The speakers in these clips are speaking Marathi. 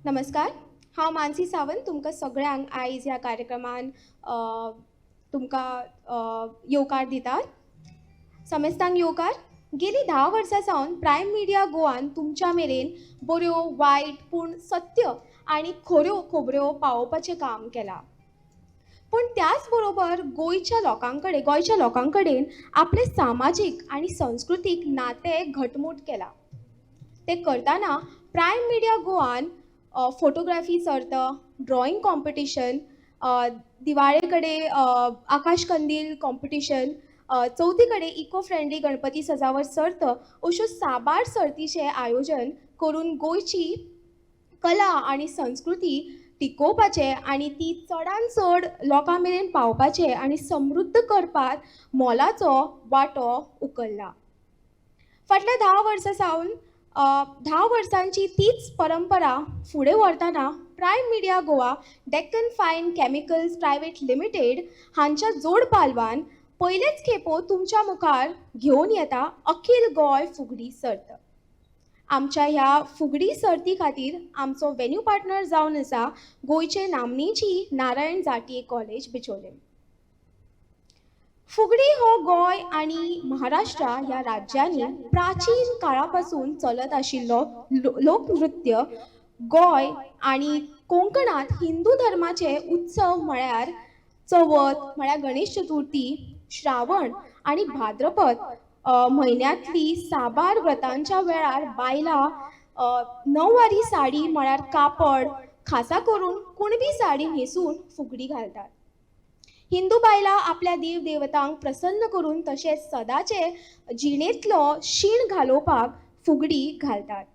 नमस्कार. हांव मानसी सावंत तुमकां सगळ्यांक आयज ह्या कार्यक्रमान तुमकां येवकार दितात. समेस्तांक येवकार. गेलीं 10 वर्सां सावन प्रायम मिडिया गोवान तुमच्या मेरेन बऱ्यो वायट पूण सत्य आनी खऱ्यो खबऱ्यो पावोवपाचें काम केलां. पूण त्याच बरोबर गोंयच्या लोकां कडेन आपले सामाजीक आनी संस्कृतीक नातें घटमूट केलां. तें करतना प्रायम मिडिया गोवान फोटोग्राफी सर्त, ड्रॉइंग कॉम्पिटिशन, दिवाळे कडेन आकाश कंदील कॉम्पिटिशन, चवथी कडेन इको फ्रेंडली गणपती सजावट सर्त अश्यो साबार सर्तीचें आयोजन करून गोंयची कला आनी संस्कृती टिकोवपाचें आनी ती चडांत चड लोकां मेरेन पावपाचें आनी समृद्ध करपाक मोलाचो वांटो उखल्ला. फाटल्या 10 वर्सां सावन 10 वर्सांची तीच परंपरा फुडें व्हरतना prime Media Goa, Deccan Fine chemicals private limited हांच्या जोड पालवान पयलेच खेपो तुमच्या मुखार घेवन येता अखिल गोंय फुगडी सर्त. आमच्या ह्या फुगडी सर्ती खातीर आमचो वेन्यू पार्टनर जावन आसा गोंयचे नामनेची नारायण जाटये कॉलेज बिचोले. फुगडी हो गोंय आनी महाराष्ट्रा ह्या राज्यांनी प्राचीन काळापासून चलत आशिल्लो लोकनृत्य. गोंय आनी कोंकणांत हिंदू धर्माचे उत्सव म्हळ्यार चवथ, म्हळ्यार गणेश चतुर्थी, श्रावण आनी भाद्रपद म्हयन्यांतली साबार व्रतांच्या वेळार बायलां नववारी साडी म्हळ्यार कापड, खासा करून कुणबी साडी न्हेसून फुगडी घालतात. हिंदू बायलां आपल्या देव देवतांक प्रसन्न करून तशेंच सदांचे जिणेंतलो शीण घालोवपाक फुगडी घालतात.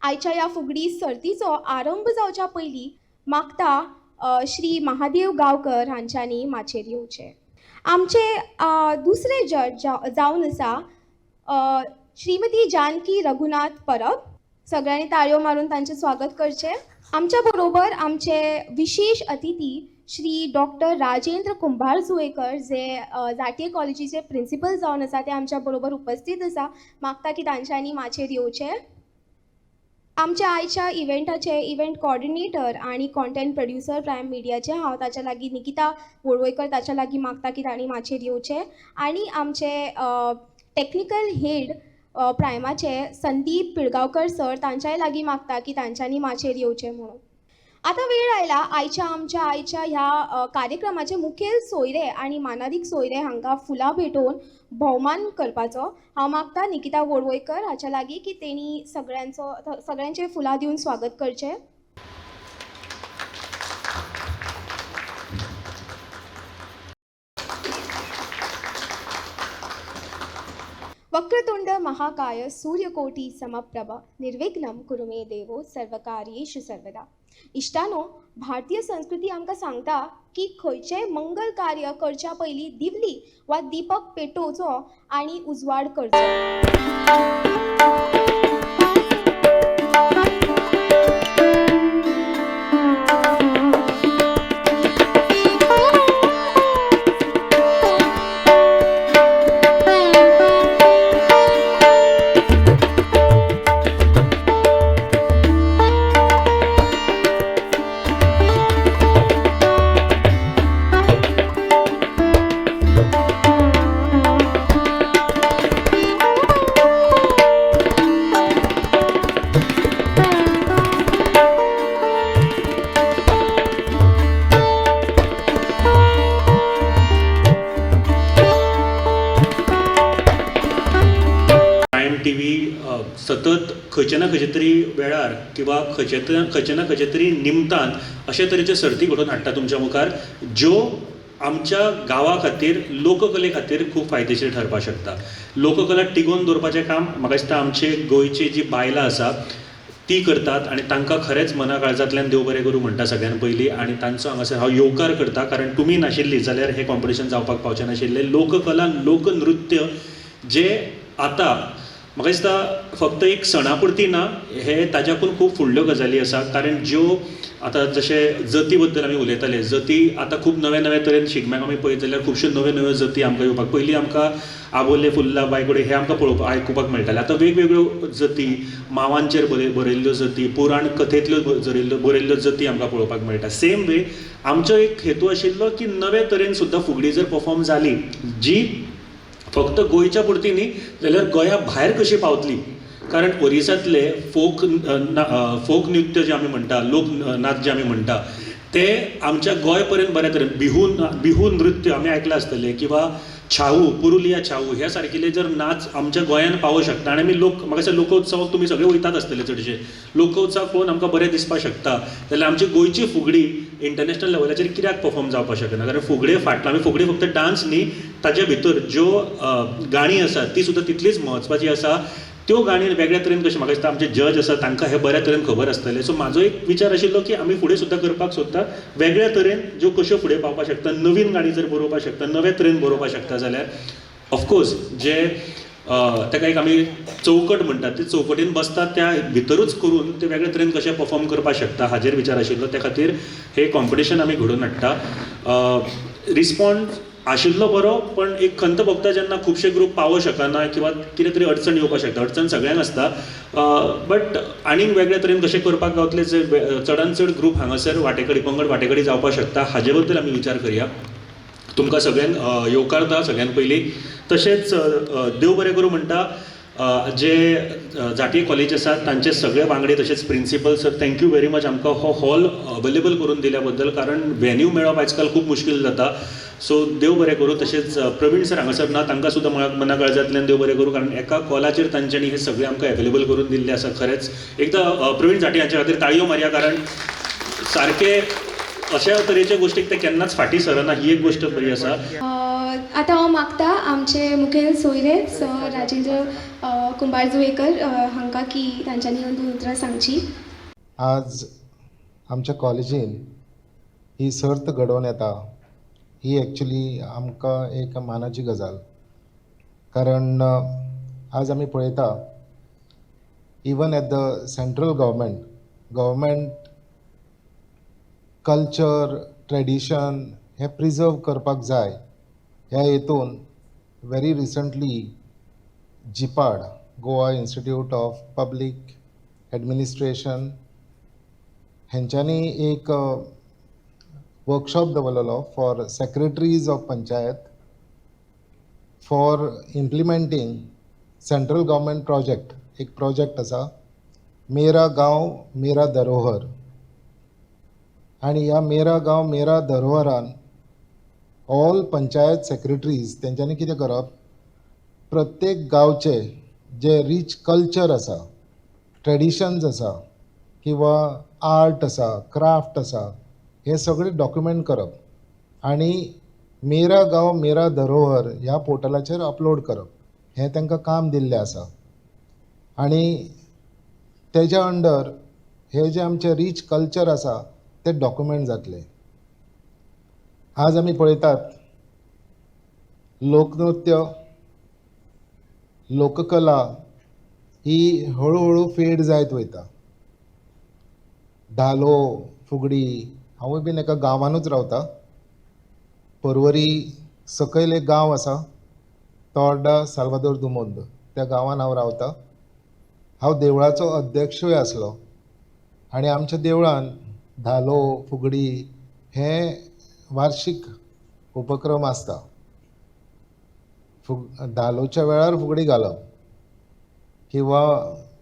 आयच्या ह्या फुगडी सर्तीचो आरंभ जावच्या पयलीं मागता श्री महादेव गांवकर हांच्यांनी माचयेर येवचें. आमचे दुसरे जज जावन आसा श्रीमती जानकी रघुनाथ परब. सगळ्यांनी ताळयो मारून तांचें स्वागत करचें. आमच्या बरोबर आमचे विशेष अतिथी श्री डॉक्टर राजेंद्र कुंभार जुयेकर जे जाटये कॉलेजीचे प्रिंसिपल जावन आसा ते आमच्या बरोबर उपस्थित आसा. मागता की तांच्यांनी माचयेर येवचें. आमच्या आयच्या इव्हेंटाचे इव्हेंट कॉर्डिनेटर आनी कॉन्टेंट प्रोड्युसर प्रायम मिडियाचे हांव ताच्या लागीं निकिता वळवयकर ताच्या लागीं मागता की तांणी माचयेर येवचें. आनी आमचे टॅक्निकल हेड प्रायमाचे संदीप पिळगांवकर सर तांच्याय लागीं मागता की तांच्यांनी माचयेर येवचें म्हणून. आतां वेळ आयला आयच्या ह्या कार्यक्रमाचे मुखेल सोयरे आनी मानादीक सोयरे हांकां फुलां भेटोवन भोवमान करपाचो. हांव मागता निकिता वळवयकर हाच्या लागीं की तेणी सगळ्यांचे फुलां दिवन स्वागत करचें. वक्रतुंड महाकाय सूर्यकोटी समप्रभ निर्विघ्नं कुरु मे देवो सर्वकार्येषु सर्वदा. इश्टानो, भारतीय संस्कृती आमकां सांगता की खंयचेंय मंगल कार्य करच्या पयलीं दिवली वा दिपक पेटोवचो आनी उजवाड करचो. सतत खंयचे ना खंयचे तरी वेळार किंवा खंयचे ना खंयचे तरी निमतान अशे तरेच्यो सर्ती घडोवन हाडटा तुमच्या मुखार ज्यो आमच्या गांवा खातीर लोककले खातीर खूब फायदेशीर ठरपाक शकता. लोककला टिकोवन दवरपाचें काम म्हाका दिसता आमचे गोंयची जी बायलां आसा ती करतात आनी तांकां खरेंच मना काळजांतल्यान देव बरें करूं म्हणटा सगळ्यान पयलीं. आनी तांचो हांगासर हांव येवकार करता कारण तुमी नाशिल्लीं जाल्यार हें कॉम्पिटिशन जावपाक पावचें नाशिल्लें. लोककला लोकनृत्य जे आतां म्हाका दिसता फक्त एक सणा पुरती ना, हे ताज्याकून खूब फुडल्यो गजाली आसा. कारण ज्यो आतां जशें जती बद्दल आमी उलयताले, जती आतां खूब नवे नवे तरेन शिगम्याक आमी पळयत जाल्यार खुबश्यो नव्यो नव्यो जती आमकां येवपाक. पयलीं आमकां आबोले फुल्ला बायकोडे हे आमकां पळोवपाक आयकुपाक मेळटालें. आतां वेगवेगळ्यो जती, मांवांचेर बरयल्ल्यो जती, पुराण कथेंतल्यो बरयल्ल्यो जती आमकां पळोवपाक मेळटा. सेम वे आमचो एक हेतू आशिल्लो की नवे तरेन सुद्दां फुगडी जर परफॉर्म जाली, जी फक्त गोंयच्या पुरती न्ही जाल्यार गोंया भायर कशी पावतली. कारण ओरिसांतले फोक नृत्य जे आमी म्हणटा, लोक नाच जे आमी म्हणटा, ते आमच्या गोंय पर्यंत बऱ्या तरेन बिहू नृत्य आमी आयकलां आसतलें, किंवा छाऊ, पुरुलिया छाऊ ह्या सारकिले जर नाच आमच्या गोंयांत पावूं शकता. आनी आमी म्हाका दिसता लोकोत्सवाक तुमी सगळे वयतात आसतले चडशे. लोकोत्सवाक पळोवन आमकां बरें दिसपाक शकता. जाल्यार आमची गोंयची फुगडी इंटरनॅशनल लेवलाचेर कित्याक परफॉर्म जावपाक शकना. कारण फुगडे फाटलो आमी फुगडी फक्त डान्स न्ही, ताजे भितर ज्यो गाणी आसात ती सुद्दां तितलीच म्हत्वाची आसा. त्यो गाणी वेगळ्या तरेन कशें म्हाका दिसता आमचे जज आसा तांकां हे बऱ्या तरेन खबर आसतलें. सो म्हाजो एक विचार आशिल्लो की आमी फुडें सुद्दां करपाक सोदता वेगळ्या तरेन, ज्यो कश्यो फुडें पावपाक शकता. नवीन गाणी जर बरोवपाक शकता, नव्या तरेन बरोवपाक शकता जाल्यार ऑफकोर्स जे ताका एक आमी चौकट म्हणटात, ते चौकटीन बसतात त्या भितरूच करून ते वेगळे तरेन कशें परफॉर्म करपाक शकता हाजेर विचार आशिल्लो. त्या खातीर हे कॉम्पिटिशन आमी घडोवन हाडटा. रिस्पॉन्स आशिल्लो बरो, पण एक खंत भोगता जेन्ना खुबशे ग्रूप पावों शकना किंवा कितें तरी अडचण येवपाक शकता. अडचण सगळ्यांक आसता, बट आनीक वेगळे तरेन कशें करपाक गावतले जे चडांत चड ग्रूप हांगासर वांटेकडी पंगड वांटेकडी जावपाक शकता हाजे बद्दल आमी विचार करया. तुमकां सगळ्यांक येवकारता सगळ्यांत पयलीं. तशेंच देव बरें करूं म्हणटा जे जाटी कॉलेज आसात तांचे सगळे वांगडी, तशेंच principal sir, thank you very much आमकां हो हॉल अवेलेबल करून दिल्या बद्दल. कारण वेन्यू मेळप आजकाल खूब मुश्कील जाता. सो देव बरें करूं. तशेंच प्रवीण सर हांगासर ना, तांकां सुद्दां मना काळजांतल्यान देव बरें करूं. कारण एका कॉलाचेर तांच्यांनी हे सगळें आमकां अवेलेबल करून दिल्लें आसा. खरेंच एकदां प्रवीण जाटी हांचे खातीर ताळयो मारया. कारण सारके अशा तरेचे गोश्टीक ते केन्नाच फाटीं सरना, ही एक गोश्ट बरी आसा. आतां हांव मागता आमचे मुखेल सोयरे सर राजेंद्र कुंभारजुयेकर हांकां की तांच्यांनी येवन 2 उतरां सांगची. आज आमच्या कॉलेजीन ही सर्त घडोवन येता, ही एक्चुली आमकां एक मानाची गजाल. कारण आज आमी पळयता even at the central government culture tradition हे प्रिजर्व करपाक जाय ह्या हेतून very recently GIPARD, Goa institute of public administration, हेंच्यांनी एक वर्कशॉप दवरलेलो for secretaries of panchayat for implementing central government project. एक प्रोजेक्ट आसा मेरा गांव मेरा धरोहर. आणि ह्या मेरा गांव मेरा धरोहरान ऑल पंचायत सेक्रेटरीज तेंच्यांनी कितें करप, प्रत्येक गांवचे जे रीच कल्चर आसा, ट्रेडिशन्स आसा किंवा आर्ट आसा, क्राफ्ट आसा, हे सगळे डॉक्युमेंट करप आणि मेरा गांव मेरा धरोहर ह्या पोर्टलाचेर अपलोड करप. हें तांकां काम दिल्लें आसा. आणि तेज्या अंडर हे जे आमचे रीच कल्चर आसा ते डॉक्युमेंट जातले. आज आमी पळयतात लोकनृत्य, लोककला ही हळूहळू फेड जायत वयता. धालो, फुगडी, हांवूय बीन एका गांवानूच रावता. पर्वरी सकयल एक गांव आसा, तोर्डा साल्वादोर दुमोंद, त्या गांवान हांव रावता. हांव देवळाचो अध्यक्षूय आसलो आणि आमच्या देवळान धालो, फुगडी हे वार्षिक उपक्रम आसता. धालोच्या वेळार फुगडी घालप, किंवा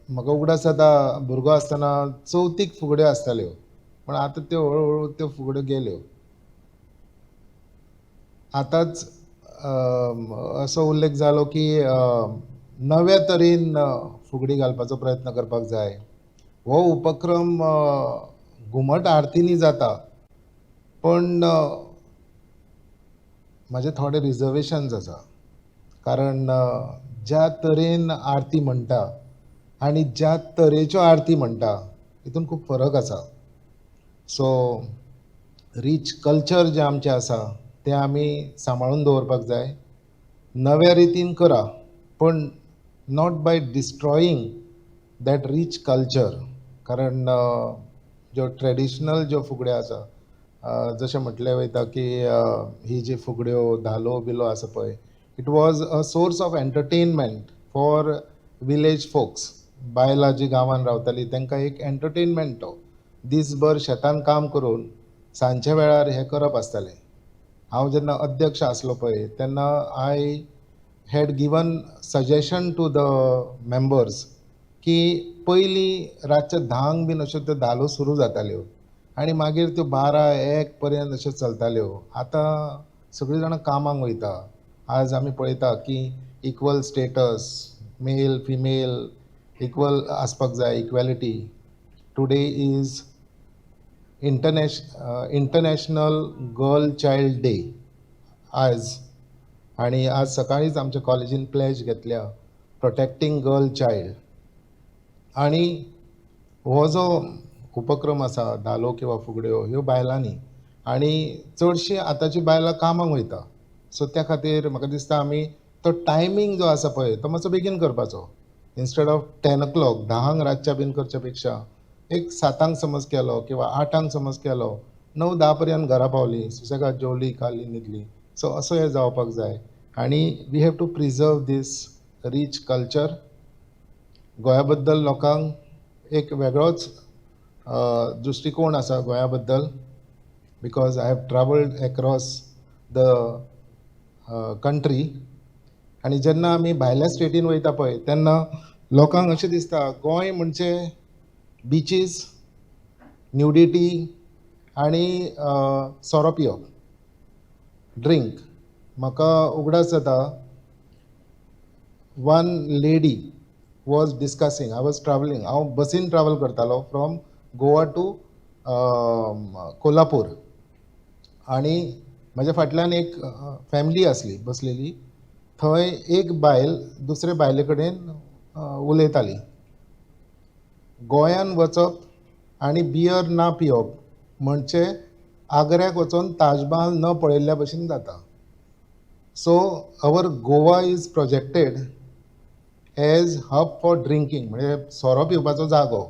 म्हाका उगडास जाता भुरगो आसतना चवथीक फुगड्यो आसताल्यो, पण आतां त्यो हळूहळू त्यो फुगड्यो गेल्यो. आतांच असो उल्लेख जालो की नव्या तरेन फुगडी घालपाचो प्रयत्न करपाक जाय. हो उपक्रम घुमट आरतींनी जाता, पण म्हाजे थोडे रिजर्वेशन्स आसा. कारण ज्या तरेन आरती म्हणटा आनी ज्या तरेच्यो आरती म्हणटा हितून खूब फरक आसा. सो रीच कल्चर जे आमचें आसा तें आमी सांबाळून दवरपाक जाय. नव्या रितीन करा, पण not by destroying that rich culture. कारण ज्यो ट्रेडिशनल ज्यो फुगड्यो आसा, जशें म्हटलें वयता की ही जी फुगड्यो धालो बिलो आसा पळय, it was a source of entertainment for village फोक्स. बायलां जी गांवांत रावतालीं तांकां एक एंटरटेनमेंट तो. दीसभर शेतान काम करून सांजचे वेळार हें करप आसतालें. हांव जेन्ना अध्यक्ष आसलो पळय तेन्ना I had given suggestion to the members की पयलीं रातचे 10 बीन अश्यो त्यो धालो सुरू जाताल्यो आनी मागीर त्यो 12-1 पर्यंत अश्यो चलताल्यो. आतां सगळीं जाणां कामाक वयता. आज आमी पळयता की equal status, male female equal आसपाक जाय, equality. Today is international girl child day आज. आणि आज सकाळीच आमच्या कॉलेजीन प्लेज घेतल्या प्रोटेक्टिंग गर्ल चायल्ड. आणि हो जो उपक्रम आसा धालो किंवा फुगड्यो ह्यो बायलांनी, आणि चडशीं आतांची बायलां कामाक वयता. सो त्या खातीर म्हाका दिसता आमी तो टायमींग जो आसा पळय तो मातसो बेगीन करपाचो. इन्स्टेड ऑफ 10 o'clock 10 रातच्या बीन करच्या पेक्षा एक 7 समज केलो किंवा 8 समज केलो, 9-10 पर्यंत घरा पावली, सुसेगाद जेवली खाली न्हिदली. सो असो हें जावपाक जाय. आणि we have to preserve this rich culture. गोंया बद्दल लोकांक एक वेगळोच दृश्टिकोण आसा गोंया बद्दल, because I have travelled across the country. आणि जेन्ना आमी भायल्या स्टेटीन वयता पळय तेन्ना लोकांक अशें दिसता गोंय म्हणजे बिचीस, न्युडिटी आणि सोरो पिवप, ड्रिंक. म्हाका उगडास जाता, one lady was discussing, I was travelling, हांव बसीन ट्रॅवल करतालो फ्रॉम गोवा टू कोल्हापूर. आणि म्हाज्या फाटल्यान एक फॅमिली आसली बसलेली. थंय एक बायल दुसरे बायले कडेन उलयताली. गोंयान वचप आनी बियर ना पिवप म्हणजे आग्र्याक वचून ताजमहाल न पळयल्ल्या भशेन जाता. So our Goa is projected as hub for drinking, म्हणजे सोरो पिवपाचो जागो.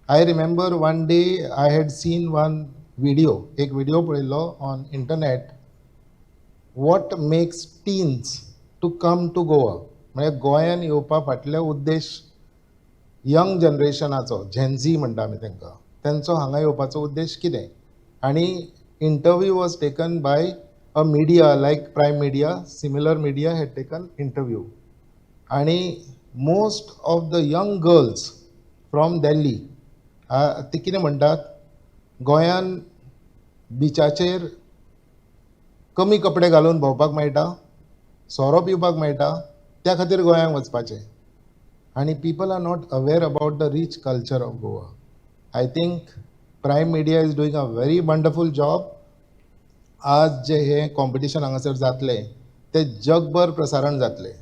I remember one day I had seen one video, एक व्हिडिओ पळयल्लो on internet, what makes teens to come to Goa. म्हणजे गोंयान येवपा फाटले उद्देश यंग जनरेशनाचो, झेनझी म्हणटा आमी तांकां, तांचो हांगा येवपाचो उद्देश कितें. आनी interview was taken by a media like Prime Media, similar media had taken interview. आणि most of the young girls from Delhi ते कितें म्हणटात, गोंयान बिचाचेर कमी कपडे घालून भोंवपाक मेळटा, सोरो पिवपाक मेळटा, त्या खातीर गोंयांक वचपाचें. आणि people are not aware about the rich culture of Goa. I think Prime Media is doing a very wonderful job. आज जे हे कॉम्पिटिशन हांगासर जातलें ते जगभर प्रसारण जातलें.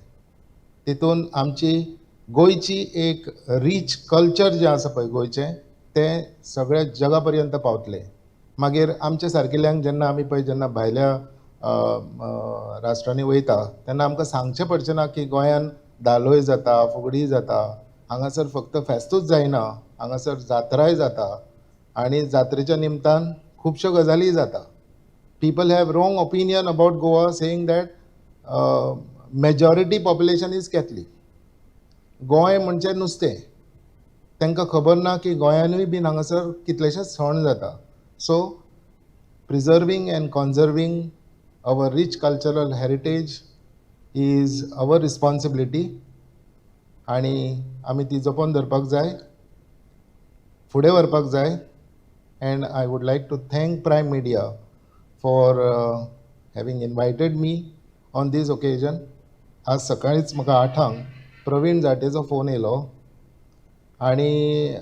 तितून आमची गोंयची एक रीच कल्चर जें आसा पळय गोंयचें तें सगळ्या जगा पर्यंत पावतलें. मागीर आमच्या सारकिल्यांक जेन्ना आमी पळय जेन्ना भायल्या राष्ट्रांनी वयता तेन्ना आमकां सांगचें पडचें ना की गोंयान धालोय जाता, फुगडी जाता. हांगासर फक्त फेस्तूच जायना, हांगासर जात्राय जाता आनी जात्रेच्या निमतान खुबश्यो गजाली जाता. People have wrong opinion about Goa, saying that majority population is Catholic. Goa म्हणजे नुस्तें. तांकां खबर ना की गोंयानूय बीन हांगासर कितलेशेच सण जाता. So preserving and conserving our rich cultural heritage is our responsibility. आणि आमी ती जपोवन धरपाक जाय, फुडें व्हरपाक जाय. And I would like to thank Prime Media for having invited me on this occasion. आज सकाळीच म्हाका 8 प्रवीण जाटेचो फोन येयलो आनी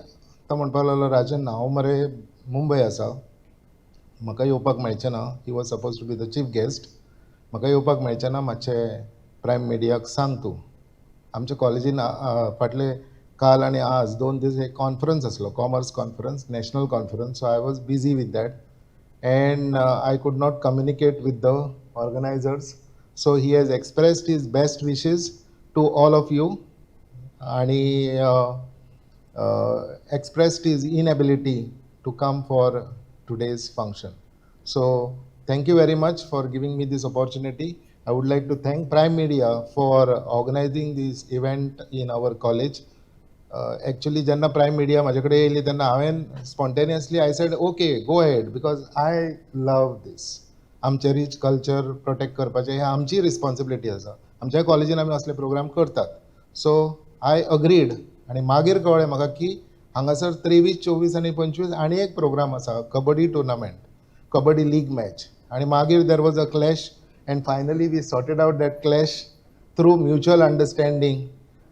तो म्हणपाक लागलो, राजन हांव मरे मुंबय आसा, म्हाका येवपाक मेळचें ना. He was suppose to be the chief guest. म्हाका येवपाक मेळचें ना, मातशें प्रायम मिडियाक सांग तूं. आमच्या कॉलेजीन फाटले काल आनी आज 2 दीस एक कॉन्फरन्स आसलो, commerce conference, national conference. So I was busy with that end I could not communicate with the organisers. So he has expressed his best wishes to all of you आणि expressed his inability to come for today's function. So thank you very much for giving me this opportunity. I would like to thank Prime Media for organizing this event in our college. Actually जेन्ना Prime Media माझ्याकडे येयली तेन्ना हांवें spontaneously I said okay go ahead because I love this. आमचे रीच कल्चर प्रोटेक्ट करपाचें हें आमची रिस्पॉन्सिबिलिटी आसा. आमच्या कॉलेजीन आमी असले प्रोग्राम करतात. सो आय अग्रीड आनी मागीर कळ्ळें म्हाका की हांगासर 23, 24 आनी 25 आनी एक प्रोग्राम आसा kabaddi tournament, kabaddi league match आणि मागीर there was a clash and finally we sorted out that clash through mutual understanding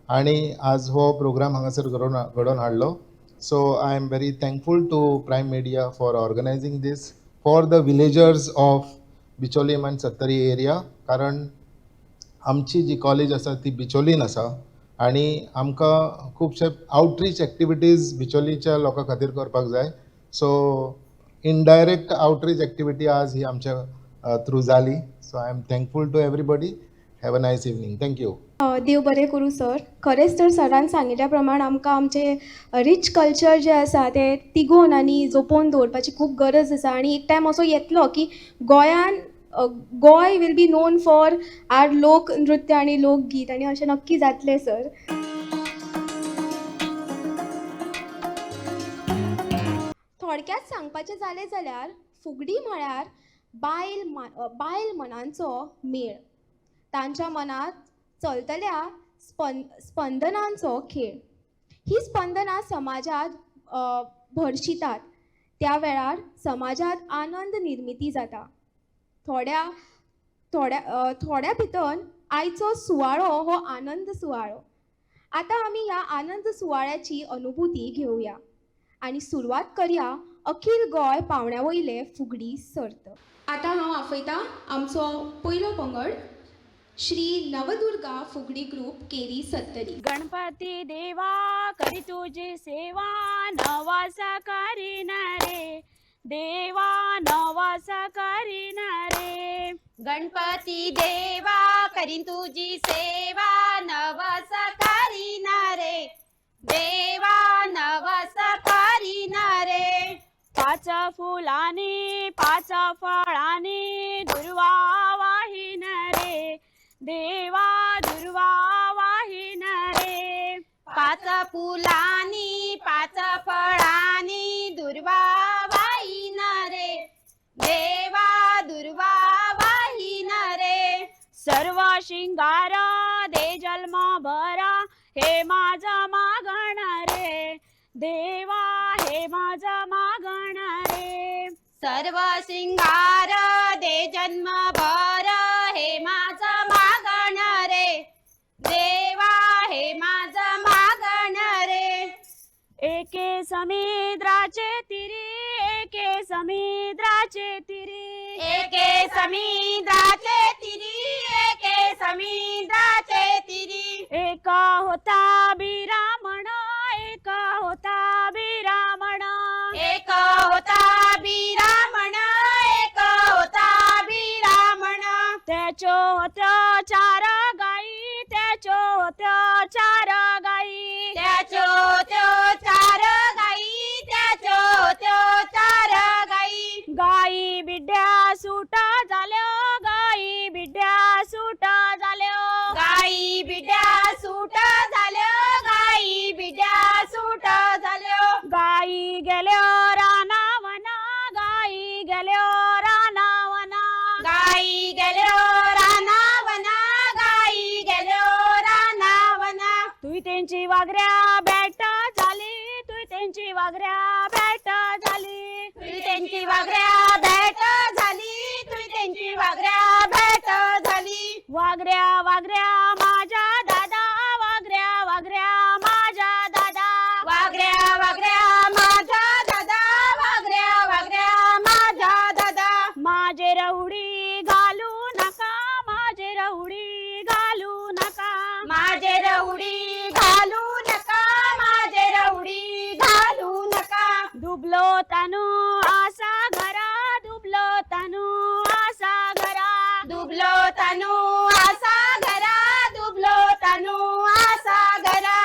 आणि आज हो प्रोग्राम हांगासर घडोवन हाडलो. So I am very thankful to Prime Media for organising this for the villagers of Bicholim आनी सत्तरी एरिया. कारण आमची जी कॉलेज आसा ती बिचोलीन आसा आणि आमकां खुबशे आउटरीच एक्टिविटीज बिचोलीच्या लोकां खातीर करपाक जाय. सो इनडायरेक्ट आउटरीच एक्टिविटी आज ही आमच्या थ्रू जाली. So I am thankful to everybody. Have a nice evening. Thank you. देव बरें करूं सर. खरेंच तर सरान सांगिल्ल्या प्रमाण आमकां आमचे रीच कल्चर जे आसा ते तिगोवन आनी जपोवन दवरपाची खूब गरज आसा. आनी एक टायम असो येतलो की Goa will be known for our लोक नृत्य आनी लोकगीत आनी अशें नक्की जातलें सर. थोडक्यात सांगपाचें जालें जाल्यार फुगडी म्हळ्यार बायल मनांचो मेळ. तांच्या मनात चलतल्या स्पंदनांचो खेळ. ही स्पंदनां समाजात भरशितात. त्या वेळार समाजात आनंद निर्मिती जाता. थोड्या भितर आयचो सुवाळो हो आनंद सुवाळो. आतां आमी ह्या आनंद सुवाळ्याची अनुभूती घेवया आनी सुरवात करया अखिल गोंय पावंड्या वयले फुगडी सर्त. आतां हांव आपयतां आमचो पयलो पंगड श्री नवदुर्गा फुगडी ग्रुप केरी सत्तरी. गणपती देवा करी तुझी सेवा नवासा करीन रे देवा नवासा करीन रे. गणपती देवा करीन तुझी सेवा नवसा करीन रे देवा नवसा करीन रे. पाच फुलाने पाच फळाने दुर्वा वाहीन रे देवा दुर्वा वाहीन रे. पाच फुलानी पाच फळानी दुर्वा वाहीन रे देवा दुर्वा वाहीन रे. सर्व शिंगार दे जन्म भरा हे माझं मागण रे देवा हे माझं मागण रे. सर्व सिंगार दे जन्म भर हे माझं मागण रे देवा हे माझं मागण रे. एके समुद्राचे तिरी एके समुद्राचे तिरी एके समुद्राचे तिरी एके समुद्राचे तिरी. एका होता बिरामण एका होता बिरामण एक होता बिरामण एक होता बिरामण. त्याचो होत्या चार गाई त्याचो होत्या चार गाई त्याचो त्यो चार गाई त्याचो त्यो चार गाई. गाई बिड्या सुटा झाल्या गाई बिड्या सुटा झाल्या गाई बिड्या सूट झाल्यो गाई बिड्या सूट झाल्यो. गाई गेल्यो रानावना गाई गेल्यो रानावना गाई गेल्यो रानावना गाई गेल्यो रानावना. तुई त्यांची वागऱ्या बॅट झाली तुई त्यांची वागऱ्या बॅट झाली तुई त्यांची वागऱ्या बॅट झाली तुई त्यांची वागऱ्या बॅट झाली. वागऱ्या वागऱ्या माझ्या दादा वागऱ्या वागऱ्या माझ्या दादा वागऱ्या वागऱ्या माझा दादा वागऱ्या वागऱ्या माझा दादा. माझे रवडी घालू नका माझे रवडी घालू नका माझे रवडी घालू नका माझे रवडी घालू नका. डुबलो तनु आसा घरा डुबलो तनु आसा घरा डुबलो तनु आसा घरा डुबलो तनु आसा घरा.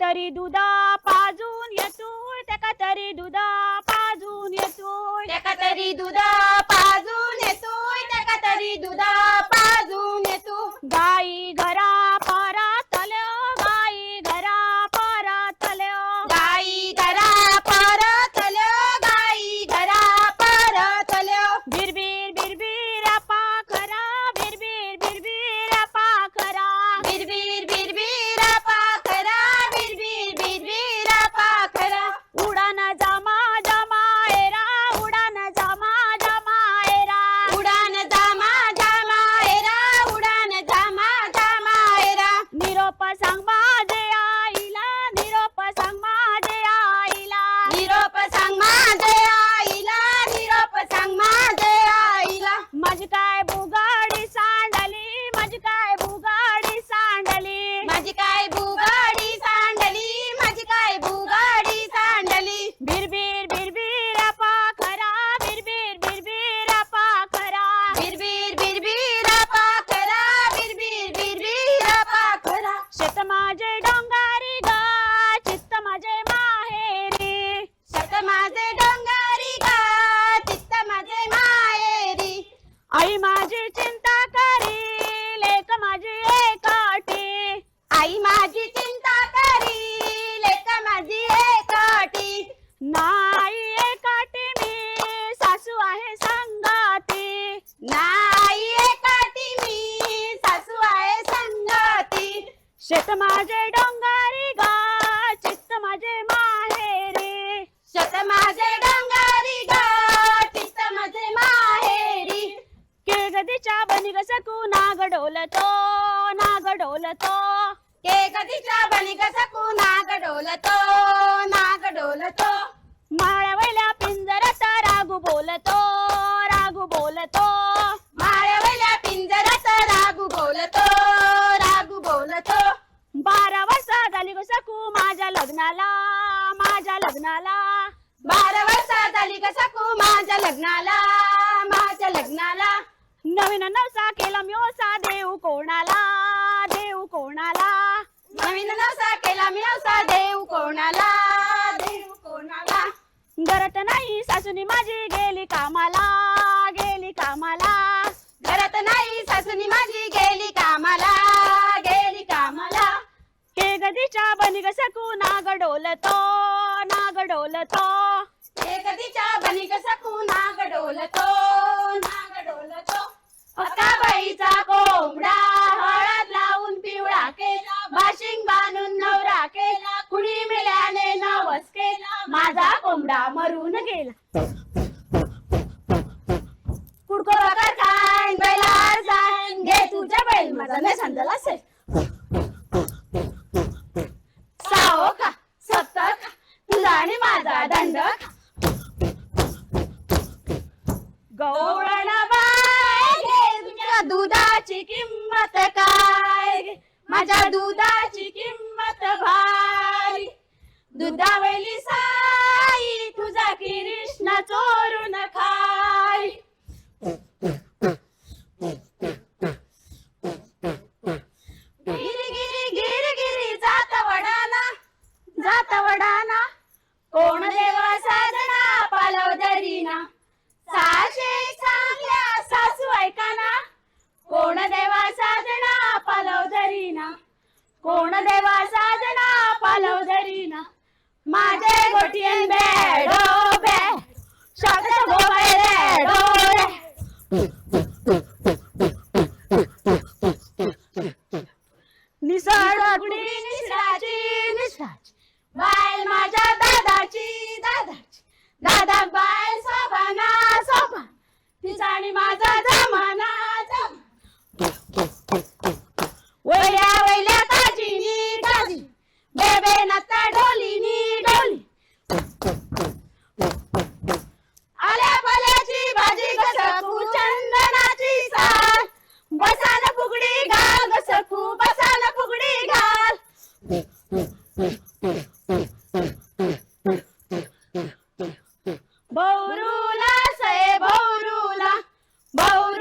तरी दुधा पाजून येतोय, त्याका तरी दुधा पाजून येतोय. त्याका तरी दुधा पाजून येतोय, त्याका तरी दुधा पाजून येतो. गाई घरा परतल्यो, गाई घरा परतल्यो. गाई घरा परतल्यो, गाई घरा परतल्यो. बिरबिर बिरबिर पाखरा, बिरबिर बिरबिर पाखरा. बिरबिर बिरबिर पाखरा, बिरबिर बिरबिर पाखरा. उडान जमा जमाएरा, उडान जमा जमाएरा. उडान जामा जामाएरा, उडान जामा जामाएरा. निरोप सांग माझे आईला, निरोप सांग माझे आईला. निरोप सांग माझे आईला, निरोप सांग माझे आईला. माझी काय बुगाडी सांडली, माझी काय बुगाडी सांडली. माझी काय बुगाडी सांडली, माझी काय बुगाडी सांडली. बिरबिर बिरबिर पाखरा, बिरबिर बिरबिर पाखरा. बिरबिर बिरबिर पाखरा, बिरबिर बिरबिर पाखरा. शेत माझे डोंगारी गा, चित्त माझे माहेरी. शेत माझे डोंगारी गा, चित्त माझे माहेरी. आई माझी चिंता करी, लेक माझी एकाटी. आई माझी चिंता करी, लेक माझी एकाटी. नाही एकाटी मी, सासू आहे संगाती. नाही एकाटी मी, सासू आहे संगती. शेत माझे डोंगारी गा, चित्त माझे माहेरी. शेत माझे डोंगारी गा, चित्त माझे माहेरी. केळगदीच्या बनिग सकू नाग डोलतो, नाग डोलतो. के कधीच्या बनिक सकू नाग डोलतो, नाग डोलतो. माळ्यावल्या पिंजरात रागू बोलतो, रागू बोलतो. माळ्यावल्या पिंजरात रागू बोलतो, रागू बोलतो. 12 वर्ष झाली ग सकू माझ्या लग्नाला, माझ्या लग्नाला. 12 वर्ष झाली ग सकू माझ्या लग्नाला, माझ्या लग्नाला. नवीन नवसा केला म्योसा, देऊ कोणाला, देऊ कोणाला. नवीन नवसा केला मी नवसा, देऊ कोणाला, देऊ कोणाला. घरात नाही सासूनी माझी गेली कामाला, गेली कामाला. घरात नाही सासूनी माझी गेली कामाला, गेली कामाला. केळगदीच्या बनिग सकू नाग डोलतो, नाग डोलतो. के कधीच्या बनिक सकू नाग डोलतो, नाग डोलतो. अक्काबाईचा कोंबडा हळद लावून पिवळा केला, बाशिंग बांधून नवरा केला, कुणी मेल्याने नवस केला, माझा कोंबडा मरून गेला. कुडको कर खान बैलार जाण, घे तुझ्या बैल माझा नाही सांगला असेल. साओ खा, सत्तर खा, तुझा आणि माझा दंड खा. गवळण बाय घे तुझ्या दुधाची किंमत काय गे, माझ्या दुधाची किंमत भारी. दुधावली साई तुझा कृष्ण चोरून खाई. गिरी गिरी गिरी गिरी जात वडाना, जात वडाना. कोण देवा साधना पालव दरीना, साशे चांगल्या सासू ऐकाना. कोण देवा साधना पालव दरीना, कोण देवा साधना पालव दरीना. माझे गोटियन बेडो बे, शास्त्र गोबाय रेडो रे. निसळ गुडी निसळाची, निसळाची. बाय माझ्या दादाची, दादाची. दादा बाय सोबाना, सोबा. तिचा आणि माझा जमाना, जमाना. वैल्या वैल्या काजीनी, काजी. बेबे नत्ता ढोलीनी, ढोली. आल्या पाल्याची भाजी घसकू, चंदनाची साल. बसान फुगडी घाल घसकू, बसान फुगडी घाल. भौरूला सये भौरूला, भौरूला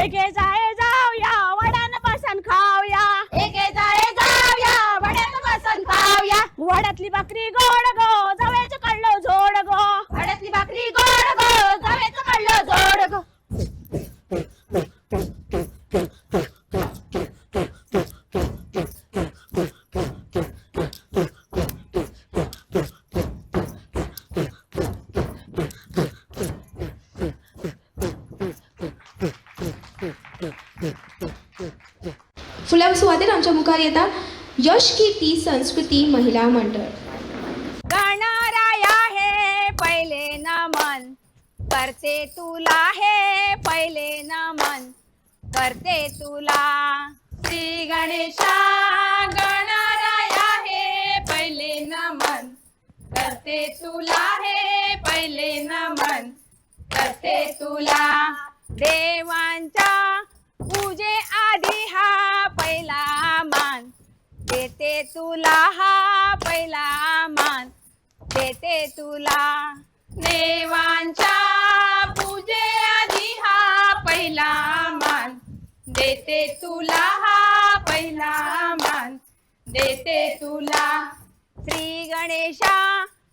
एके जाय जाऊया वडान बसन खाऊया एके जाळे जाऊया वड्यात बसन खाऊया वड्यातली भाकरी गोड गो जवळच कळलो जोड गो वड्यातली भाकरी गोड गो जावेचं कळलं जोड गो फुला सुवातेर आमच्या मुखार येता यश कीर्ती संस्कृती महिला मंडळ. गणराया हे पहिले नमन करते तुला हे पहिले नमन करते तुला श्री गणेशा गणराया हे पहिले नमन करते तुला हे पहिले नमन करते तुला देवांच्या पूजे आधी हा पहिला मान देते तुला हा पहिला मान देते तुला देवांच्या पूजे आधी हा पहिला मान देते तुला हा पहिला मान देते तुला श्री गणेशा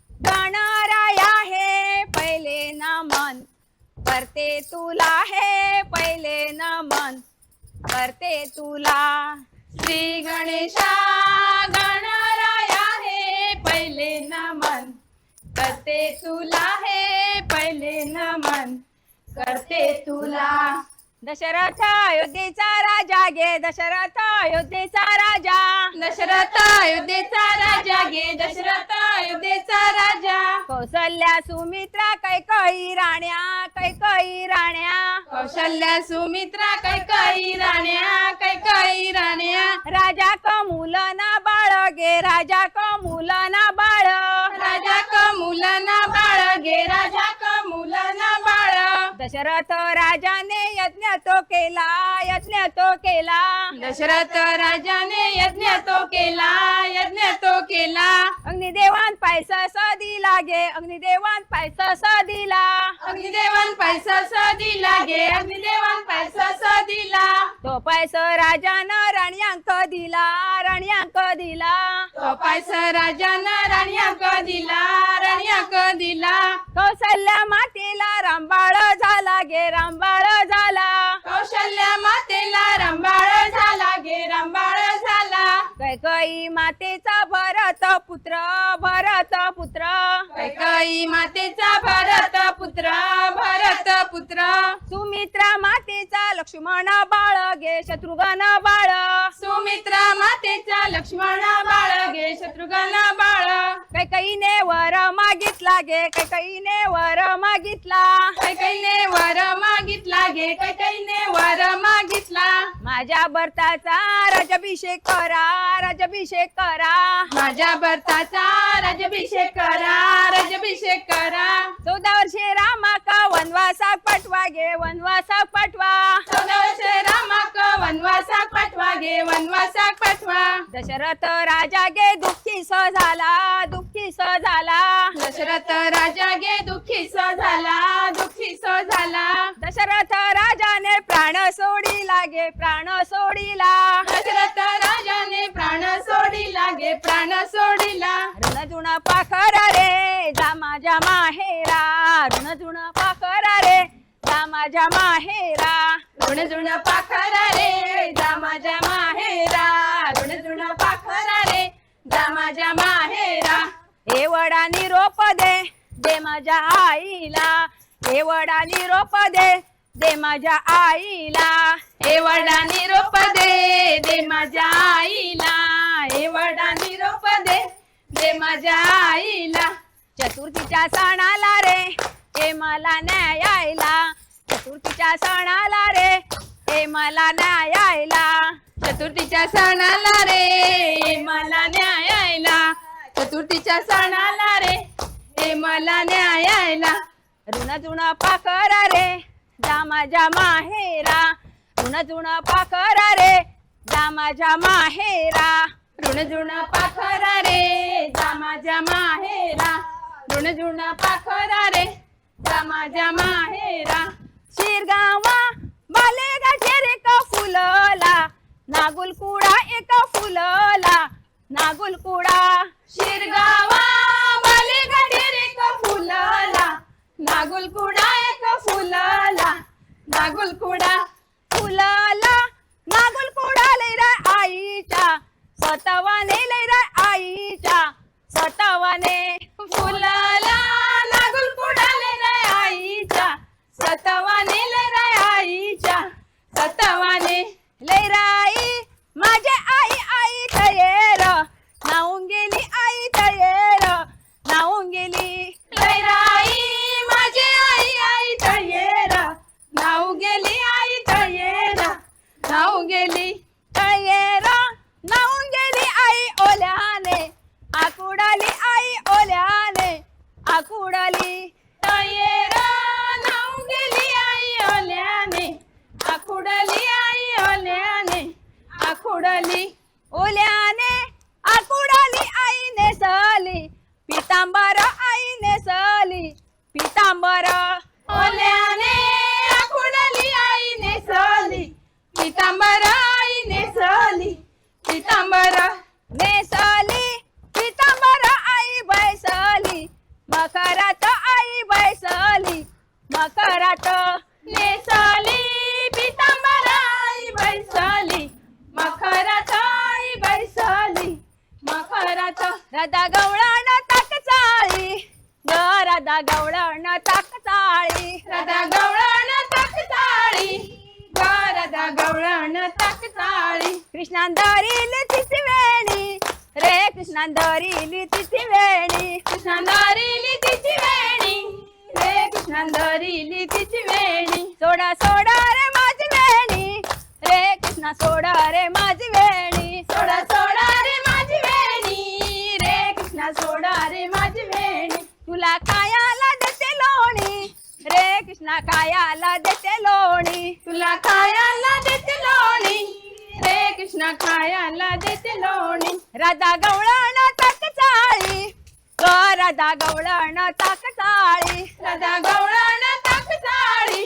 गणराया हे पहिले नमन करते तुला हे पहिले नमन करते तुला श्री गणेशा गणराया हे पहिले नमन करते तुला हे पहिले नमन करते तुला दशरथ अयोध्येचा राजा गे दशरथ अयोध्येचा राजा दशरथ अयोध्येचा राजा गे दशरथ अयोध्येचा राजा कौसल्या सुमित्रा कैकई राण्या कैकई राण्या कौशल्या सुमित्रा कैकई राण्या राजा कमुल ना बाळ गे राजा कमुल ना बाळ राजा कमुलना बाळ गे राजा कमुलना बाळ दशरथ राजाने यज्ञ तो केला यज्ञ तो केला दशरथ राजाने यज्ञ तो केला अग्निदेवान पैसा दिला गे अग्निदेवान पैसा दिला अग्निदेवान पैसा दिला गे अग्निदेवान पैसा दिला तो पैसा राजानं राण्यांक दिला तो पैसा राजानं राण्यांक दिला कौसल्या मातेला रामबाळ झाला गे रामबाळ झाला कौशल्या मातेला रंबाळ झाला गे रंबाळ झाला कैकई मातेचा भरत पुत्र कैकई मातेचा भरत पुत्र सुमित्रा मातेचा लक्ष्मण बाळ गे शत्रुघ्न बाळ सुमित्रा मातेचा लक्ष्मण बाळ गे शत्रुघ्न बाळ कैकईने वर मागितला गे कैकईने वर मागितला कैकईने वर मागितला गे कैकईने वर मागितला माझ्या भरताचा राजाभिषेक करा माझ्या भरताचा राजाभिषेक करा 14 वर्षे रामाका वनवासाक पाठवा गे वनवासाक पाठवा 14 वर्षे रामाक वनवासाक पाठवा गे वनवासाक पाठवा दशरथ राजा गे दुःखी स झाला दशरथ राजा गे दुःखी स झाला दशरथ राजाने प्राण सोडिला गे दशरथ राजाने प्राण सोडिला गे ऋणजुण पाखरा रे जा माझ्या माहेरा ऋणजुण पाखरा रे जा माझ्या माहेरा ऋणजुण पाखरा रे जा माझ्या माहेरा ऋणजुण पाखरा रे जा माझ्या माहेरा हे वडा निरोप दे माझ्या आईला हे वडा निरोप दे माझ्या आईला हे वडा निरोप दे माझ्या आईला हे वडा निरोप दे माझ्या आईला चतुर्थीच्या सणाला रे हे मला न्याय यायला चतुर्थीच्या सणाला रे हे मला न्याय यायला चतुर्थीच्या सणाला रे मला न्याय यायला चतुर्थीच्या सणाला रे हे मला न्याय यायला ऋणजुण पाखरा रे जा माझ्या माहेरा ऋणजुण पाखरा रे जा माझ्या माहेरा ऋणजुण पाखरा रे जा माझ्या माहेरा ऋणजुण पाखरा रे जा माझ्या माहेरा शिरगावा बालेगाचे नागुलकुडा एक फुलला, नागुलकुडा शिरगावा बालेगडीर एक फुलला, नागुलकुडा एक फुलला, नागुलकुडा फुलला, नागुलकुडा लैरा आईच्या सतवाने, लैरा आईच्या सतवाने फुलला, नागुलकुडा लेराय आईच्या सतवाने, लेराय आईच्या सतवाने. लैराई माझे आई आई तयेर नाऊन गेली, आई तयेर नाऊन गेली. लैराई माझे आई आई तळयेरा, नाव गेली आई तळयेरा, नाव गेली. तयेर नाऊन गेली आई ओल्याने, आकुडाली आई ओल्याने, आकुडाली. तळयेरा नाव गेली आई ओल्याने, आखुडली आई ओल्याने, आखुडली. ओल्याने आकुडाली आई नेसली, पितांबर आई नेसली, पितांबर. ओल्याने आखुडली आई नेसली, पितांबर आई नेसली, पितांबर. नेसली पितांबर आई बैसली, मकरात आई बैसली, मकरात. नेसली पितांबर आई बैसली, मखरात आई बैसली, मखरात. राधा गवळण ताक चाळी ग, राधा गवळण ताक चाळी. राधा गवळण ताक चाळी, ग राधा गवळण ताक चाळी. कृष्णांदरीली तिची वेणी रे, कृष्णांदरीली तिची वेणी. कृष्णांदरीली तिची वेणी रे, कृष्णांदरीली तिची वेणी. सोडा सोडा रे माझी वेणी रे, कृष्णा सोडा रे माझी वेणी. सोडा सोडा रे माझी वेणी रे, कृष्णा सोडा रे माझी वेणी. तुला कायाला देते लोणी रे, कृष्णा कायाला देते लोणी. तुला खायला देते लोणी रे, कृष्णा खायला देते लोणी. राधा गवळण ताक चाळी ग, राधा गवळण ताक चाळी. राधा गवळण ताक चाळी,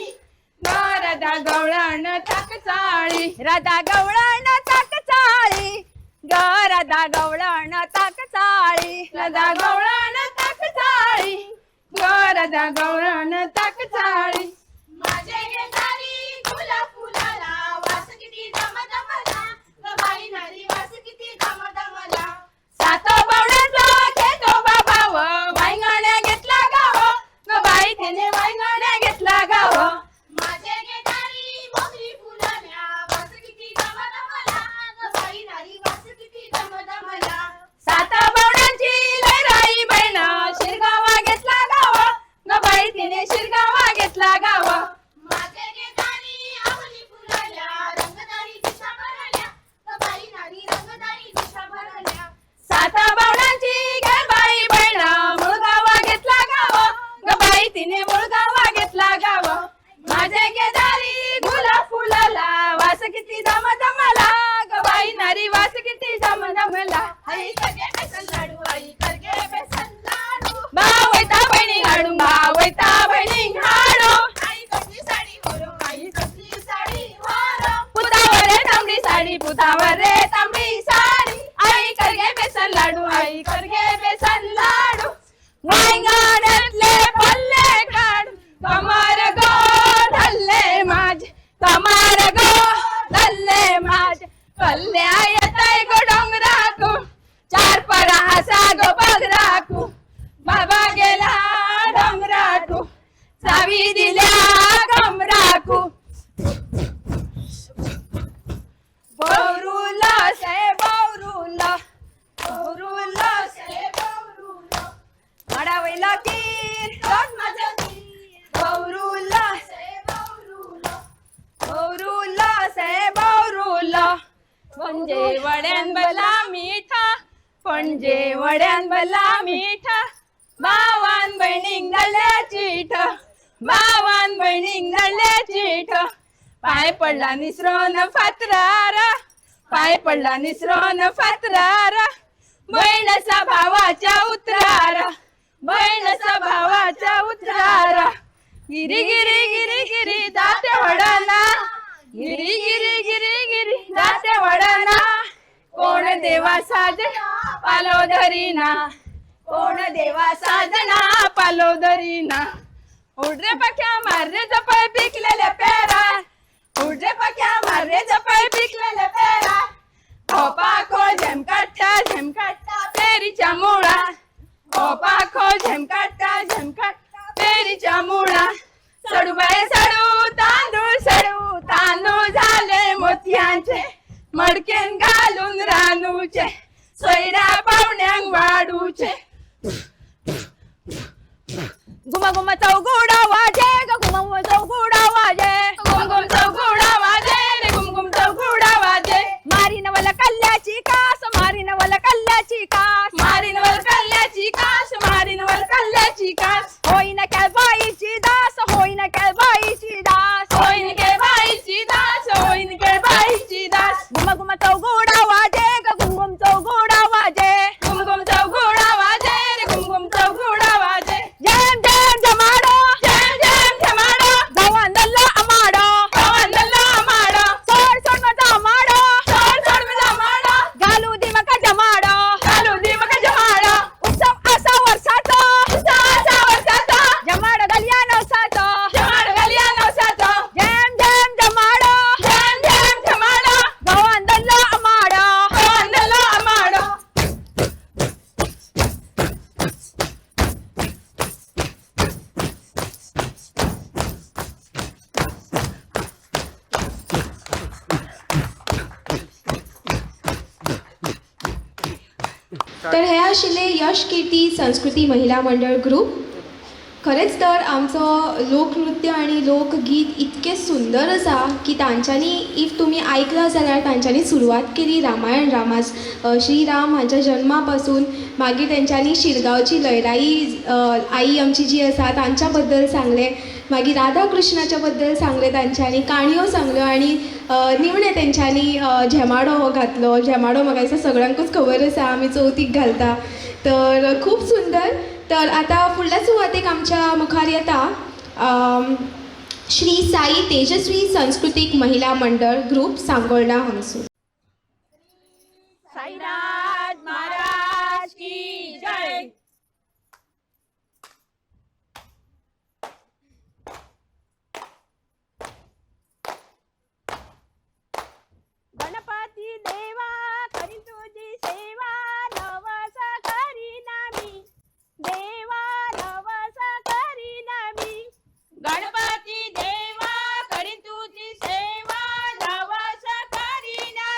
ग राधा गवळण ताक चाळी. राधा गवळण ताक चाळी ग, राधा गवळण ताक चाळी. राधा गवळण ताक चाळी, ग राधा गवळण ताक चाळी. माझे घेतारी फुला फुलाला, वास किती दमदमला, ग बाई नारी वास किती दमदमला. सात पावण्याचा घेतो बाबाव, वांगण्या घेतला गाव, ग बाई त्याने वांगण्या घेतला गाव. माझे घेतारी मोगरी फुलाल्या, वास किती दमदमला, ग बाई नारी वास किती दमदमला. सात पावण्याची लैराई बहीण, शिरगावा घेतला गाव, ग बाई तिने शिरगावा घेतला गाव. माझे घेतारी आवली फुलाल्या, रंगदारी दिशा भरल्या, ग बाई नारी रंगदारी दिशा भरल्या. सात पावण्याची घे बाई बहीण, मुळगावा घेतला गाव, ग बाई तिने मुळगावा घेतला गाव. माझे घेतारी गुलाब फुलाला, वास किती दमदमला, ग बाई नारी वास किती दमदमला. आई करगे बेसन लाडू, आई करगे बेसन लाडू, भाव वैता बहिणी घालून, भाव वैता बहिणी घालू. आई कसली साडी वरो, आई कसली साडी वरो, पुतावर रे तांबडी साडी, पुतावर रे तांबडी साडी. आई करगे बेसन लाडू, आई करगे बेसन लाडू. वांगण्यातले पल्ले काढ, कमर गो धल्ले माझे, कमर गो धल्ले माझे. पल्ल्या येताय गो डोंगराकू, चार परा हसा गो बगराकू. बाबा गेला डोंगराकू, चावी दिल्या कमराकू. बौरुला से बौरुला, बौरुला से बौरुला. मडावैला तीर रोज माझं तीर, बौरुला से बौरुला, बौरुला से बौरुला. पणजे वड्यान बला मिठा, पणजे वड्यान बला मिठा. भावान बहिणीक धाडल्या चीठ, भावान बहिणीक धाडल्या चीठ. पाय पडला निसरोन फातरारा, पाय पडला निसरोन फातरारा. बहिणसा भावाच्या उतरारा, बहिणसा भावाच्या उतरारा. गिरी गिरी गिरी गिरी दाते वडाना, गिरी गिरी गिरी गिरी दाते वडाना. साजना पालो धरीना कोण देवा साजना पालो धरीना उडरे पक्या मारे जपळ पिकलेल्या पेरा उडरे पक्या मारे जपळ पिकलेल्या पेरा पाखो झेमकाटा पेरीच्या मुळा पाखो झेमकाटा पेरीच्या मुळा सडू बाय सडू तांदूळ झाले मोत्यांचे मडकेन घालून रानूचे सोयरा पाहुण्यांग वाढूचे गुमा गुमा चौघुडा वाजे ग गुमा गुमा चौघुडा वाजे गुम गुम चौघुडा वाजे रे गुम गुम चौघुडा वाजे मारी नवल कल्ल्याची कास मारी नवल कल्ल्याची कास मारी नवल कल्ल्याची कास मारी नवल कल्ल्याची कास होईन काय बाईची दास होईन काय बाईची दास होईन काय बाईची दास होईन काय बाईची दास गुमा गुमा चौघुडा वाजे ग गुम गुम चौघुडा वाजे गुम गुम चौघुडा वाजे रे गुम गुम चौघुडा वाजे जम जम जमाडो गवांदल्ला अमाडो सोड सोड मजा अमाडो घालू दे मका जमाडो उत्सव असा वर्षाचा जमाड गलिया नवसाचा जम जम जमाडो गवांदल्ला अमाडो तर हे आशिल्ले यश कीर्ती संस्कृती महिला मंडळ ग्रुप. खरेंच तर आमचो लोकनृत्य आणि लोकगीत इतके सुंदर आसा की तांच्यांनी इफ तुमी आयकलां जाल्यार तांच्यांनी सुरवात केली रामायण रामास श्रीराम हांच्या जन्मा पासून मागीर तेंच्यांनी शिरगांवची लयराई आई आमची जी आसा तांच्या बद्दल सांगलें मागीर राधा कृष्णाच्या बद्दल सांगलें तांच्यांनी काणयो सांगल्यो आनी निमणे तेंच्यांनी झेमाडो घातलो झेमाडो म्हाका दिसता सगळ्यांकूच खबर आसा आमी चवथीक घालता तर खूब सुंदर. तर आता फुडल्या सुवातेक आमच्या मुखार येता श्री साई तेजस्वी सांस्कृतिक महिला मंडळ ग्रुप सांगोळडा हांगसून. साईनाथ महाराज की जय. गणपती देवा करी तुझी सेवा नवस करीना मी देवा नवस करीना मी गणपती देवा करी तुझी सेवा नवस करीना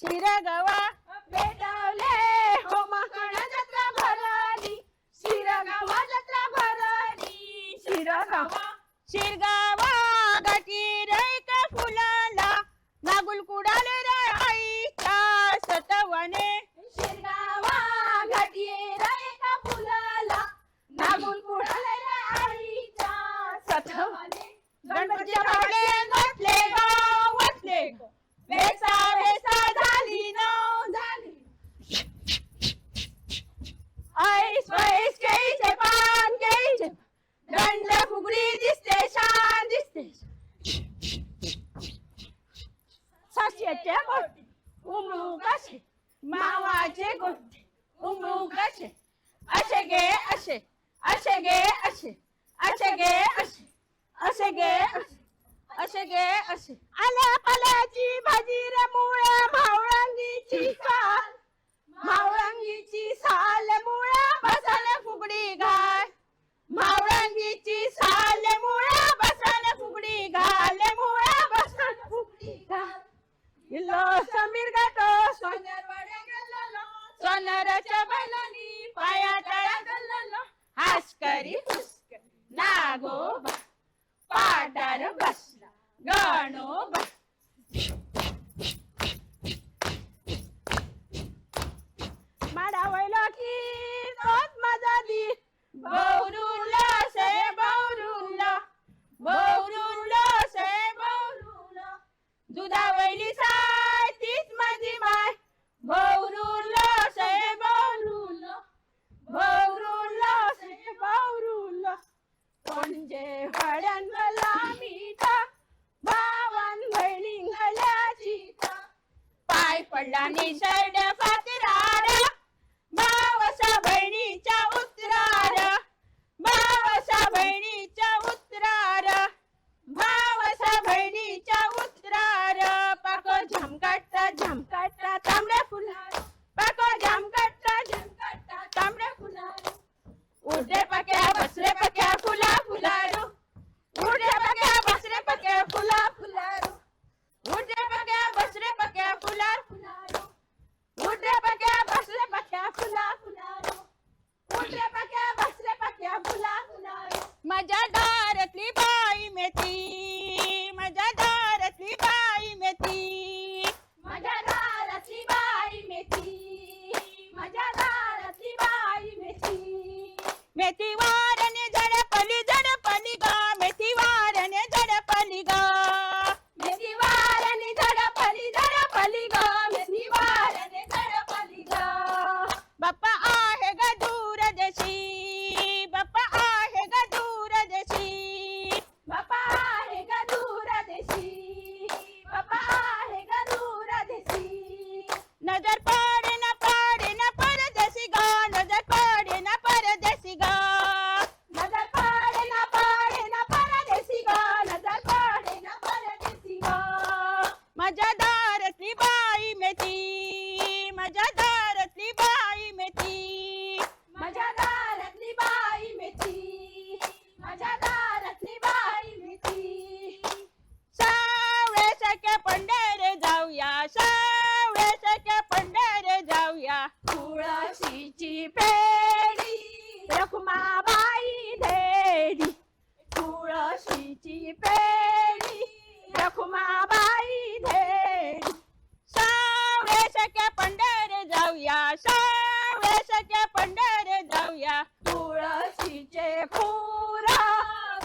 शिरगवा पेटवले हो मकण जत्रा भरली शिरगावा जत्रा भरली शिरगावा शिरगावा गटी रैक फुलाला नागुल कुडाले रे आईच्या सतवने शिरगावा घाटिये एका फुलाला नागुल कुडाले आईच्या सथवाने गणपतीच्या पावले वाटले गाव वाटले वेसा वेसा झाली न झाली ऐस वैस केळीचे पान केळीचे दंड फुगडी दिसते शान दिसते सास्याचे गोष्टी उमळू कसे मावाचे गोष्टी उमळू कसे असे गे असे असे गे असे असे गे असे असे गे असे असे गे असे आल्या पाल्याची भाजी रे मुळे मावळंगीची साल मावळंगीची साल मुळा बसायला फुगडी घाल मावळंगीची साल मुळा बसायला फुगडी घाल मुळा बसायला फुगडी घाल इल्लो समीर गातो सोन्यारवाड्या गल्ललो सोनाराच्या बैलांनी पाया टाळ्या गल्ललो हासकरी फुसकरी नागोबा पाटार बसला गणोबा माडावयलो की तोच मजा दी बौरुला से बौरुला बौरुला से बौरुला दुधावैली साय तीच माझी माय बौरुला से बौरुला बौरुला से बौरुला कोणजे वाड्यांगला मीठा बावन बहिणींगल्याची पाय पडला निसर्ड फातरार भावसा बहिणीच्या उतरार भावसा बहिणीच्या उतरार भावसा बहिणीच्या उतरार पाको झमकाटा तांबड्या फुलार पाको झमकाटा तांबड्या फुलार उडे पक्या बसरे पक्या फुला फुलारू उडे पक्या बसरे पक्या फुला फुलारू उडे पक्या बसरे पक्या फुला फुलारू उडे पक्या बसरे पक्या फुला फुलारू उडे पक्या बसरे पक्या फुला फुलारू माझ्या दारातली बाई मेथी माझ्या दारातली बाई मेथी माझ्या दारातली बाई मेथी माझ्या दारातली बाई मेथी मेथी वारने झडपली झडपली गा मेथी वारने झडपली गा मेथी वारने झडपली झडपली ग मेथी वारने झडपली ग बाप्पा आहे ग दूरदेशी बाप्पा आहे ग दूरदेशी बापा आहे ग दूरदेशी बापा आहे ग दूरदेशी नजर पडे ना परदेशी गा नजर पडे ना परदेशी गा नजर पडे ना परदेशी ग नजर पडे ना परदेशी ग माझ्या दारातली बाई मेथी माझ्या दारातली बाई मेथी माझ्या दारातली बाई मेथी माझ्या दारातली बाई मेथी सावळे सखे पंढरे जाऊया सावळे सखे पंढरे जाऊया तुळशीची पेढी रखुमाबाई धेडी तुळशीची पेढी रखुमाबाई धेडी सावळे सखे पंढरे जाऊया सावळे सखे पंढरे जाऊया तुळशीचे फुल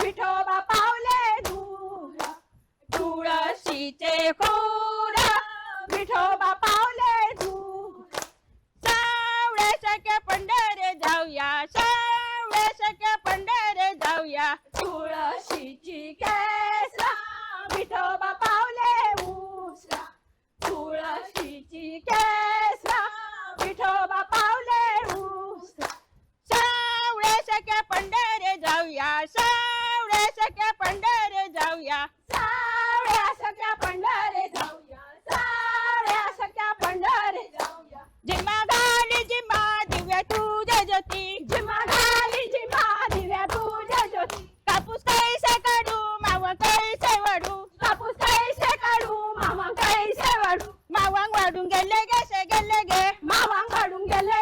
विठोबा पावले दूर तुळशीचे फुल विठोबा पावले दूर सावळे सखे पंढरे जाऊया सावळे सखे पंढरे जाऊया तुळशीची केसरा विठोबा पावले उसरा तुळशीची केसरा विठोबा पावले उसरा सावळे सखे पंढरे जाऊया सावळे सखे पंढरे जाऊया सावळ्या सख्या पंढरे जाऊया सावळ्या सख्या पंढरे जाऊया जिमा घाली जिमा दिव्या तुझ्या ज्योती जिमा घाली जिमा दिव्या तुझ्या ज्योती कापूस कैसे काढू माव कैसे वडू कापूस कैसे काढू मामा कैसे वाढू मावा काढून गेले गे मावांकडून गेले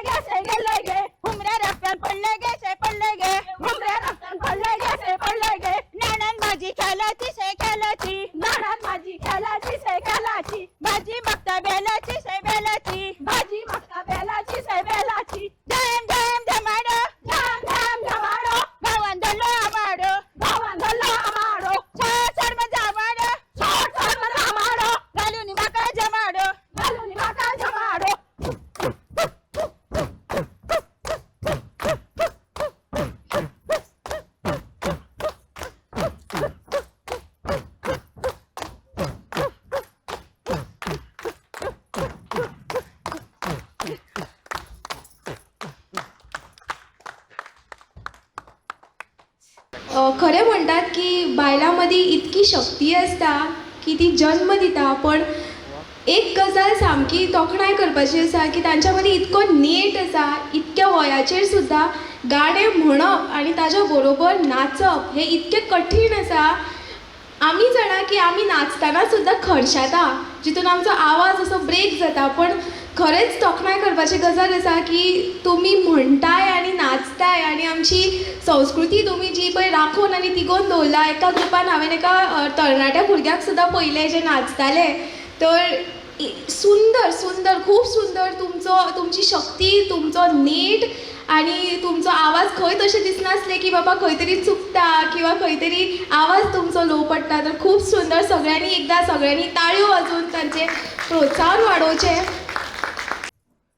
गे हुमऱ्या रस्त्यात पडले गे घुमरे रस्त्यात पडले गे नॅनन भाजी खेळाची नाणात माझी खेळाची भाजी बघता बेलाची भाजी मक्का बेलाची धम धम धमाडो धाम धाम धमाडो गावान धरलो आमाडो गावान धरलो आमाडो सर मजा आमाडो सोड सोड मला आमाडो घालून माका जमाडो घालून माका जमाडो खरें म्हणटात की बायलां मदीं इतकी शक्ती आसता की ती जन्म दिता पण एक गजाल सामकी तोखणाय करपाची आसा की तांच्या मदीं इतको नेट आसा इतक्या वयाचेर सुद्दां गाणें म्हणप आनी ताच्या बरोबर नाचप हें इतकें कठीण आसा. आमी जाणा की आमी नाचतना सुद्दां खर्शाता जितून आमचो आवाज असो ब्रेक जाता पण खरेंच तोखणाय करपाची गजाल आसा की तुमी म्हणटाय आनी नाचताय आनी आमची संस्कृती तुमी जी पळय राखून आनी तिगोवन दवरला. एका ग्रुपान हांवें एका तरणाट्या भुरग्याक सुद्दां पळयलें जे नाचताले तर सुंदर सुंदर खूब सुंदर तुमची शक्ती तुमचो नेट आनी तुमचो आवाज खंय तशें दिसनासलें की बाबा खंय तरी चुकता किंवा खंय तरी आवाज तुमचो लो पडटा. तर खूब सुंदर सगळ्यांनी ताळयो वाजोवन तांचें प्रोत्साहन वाडोवचें.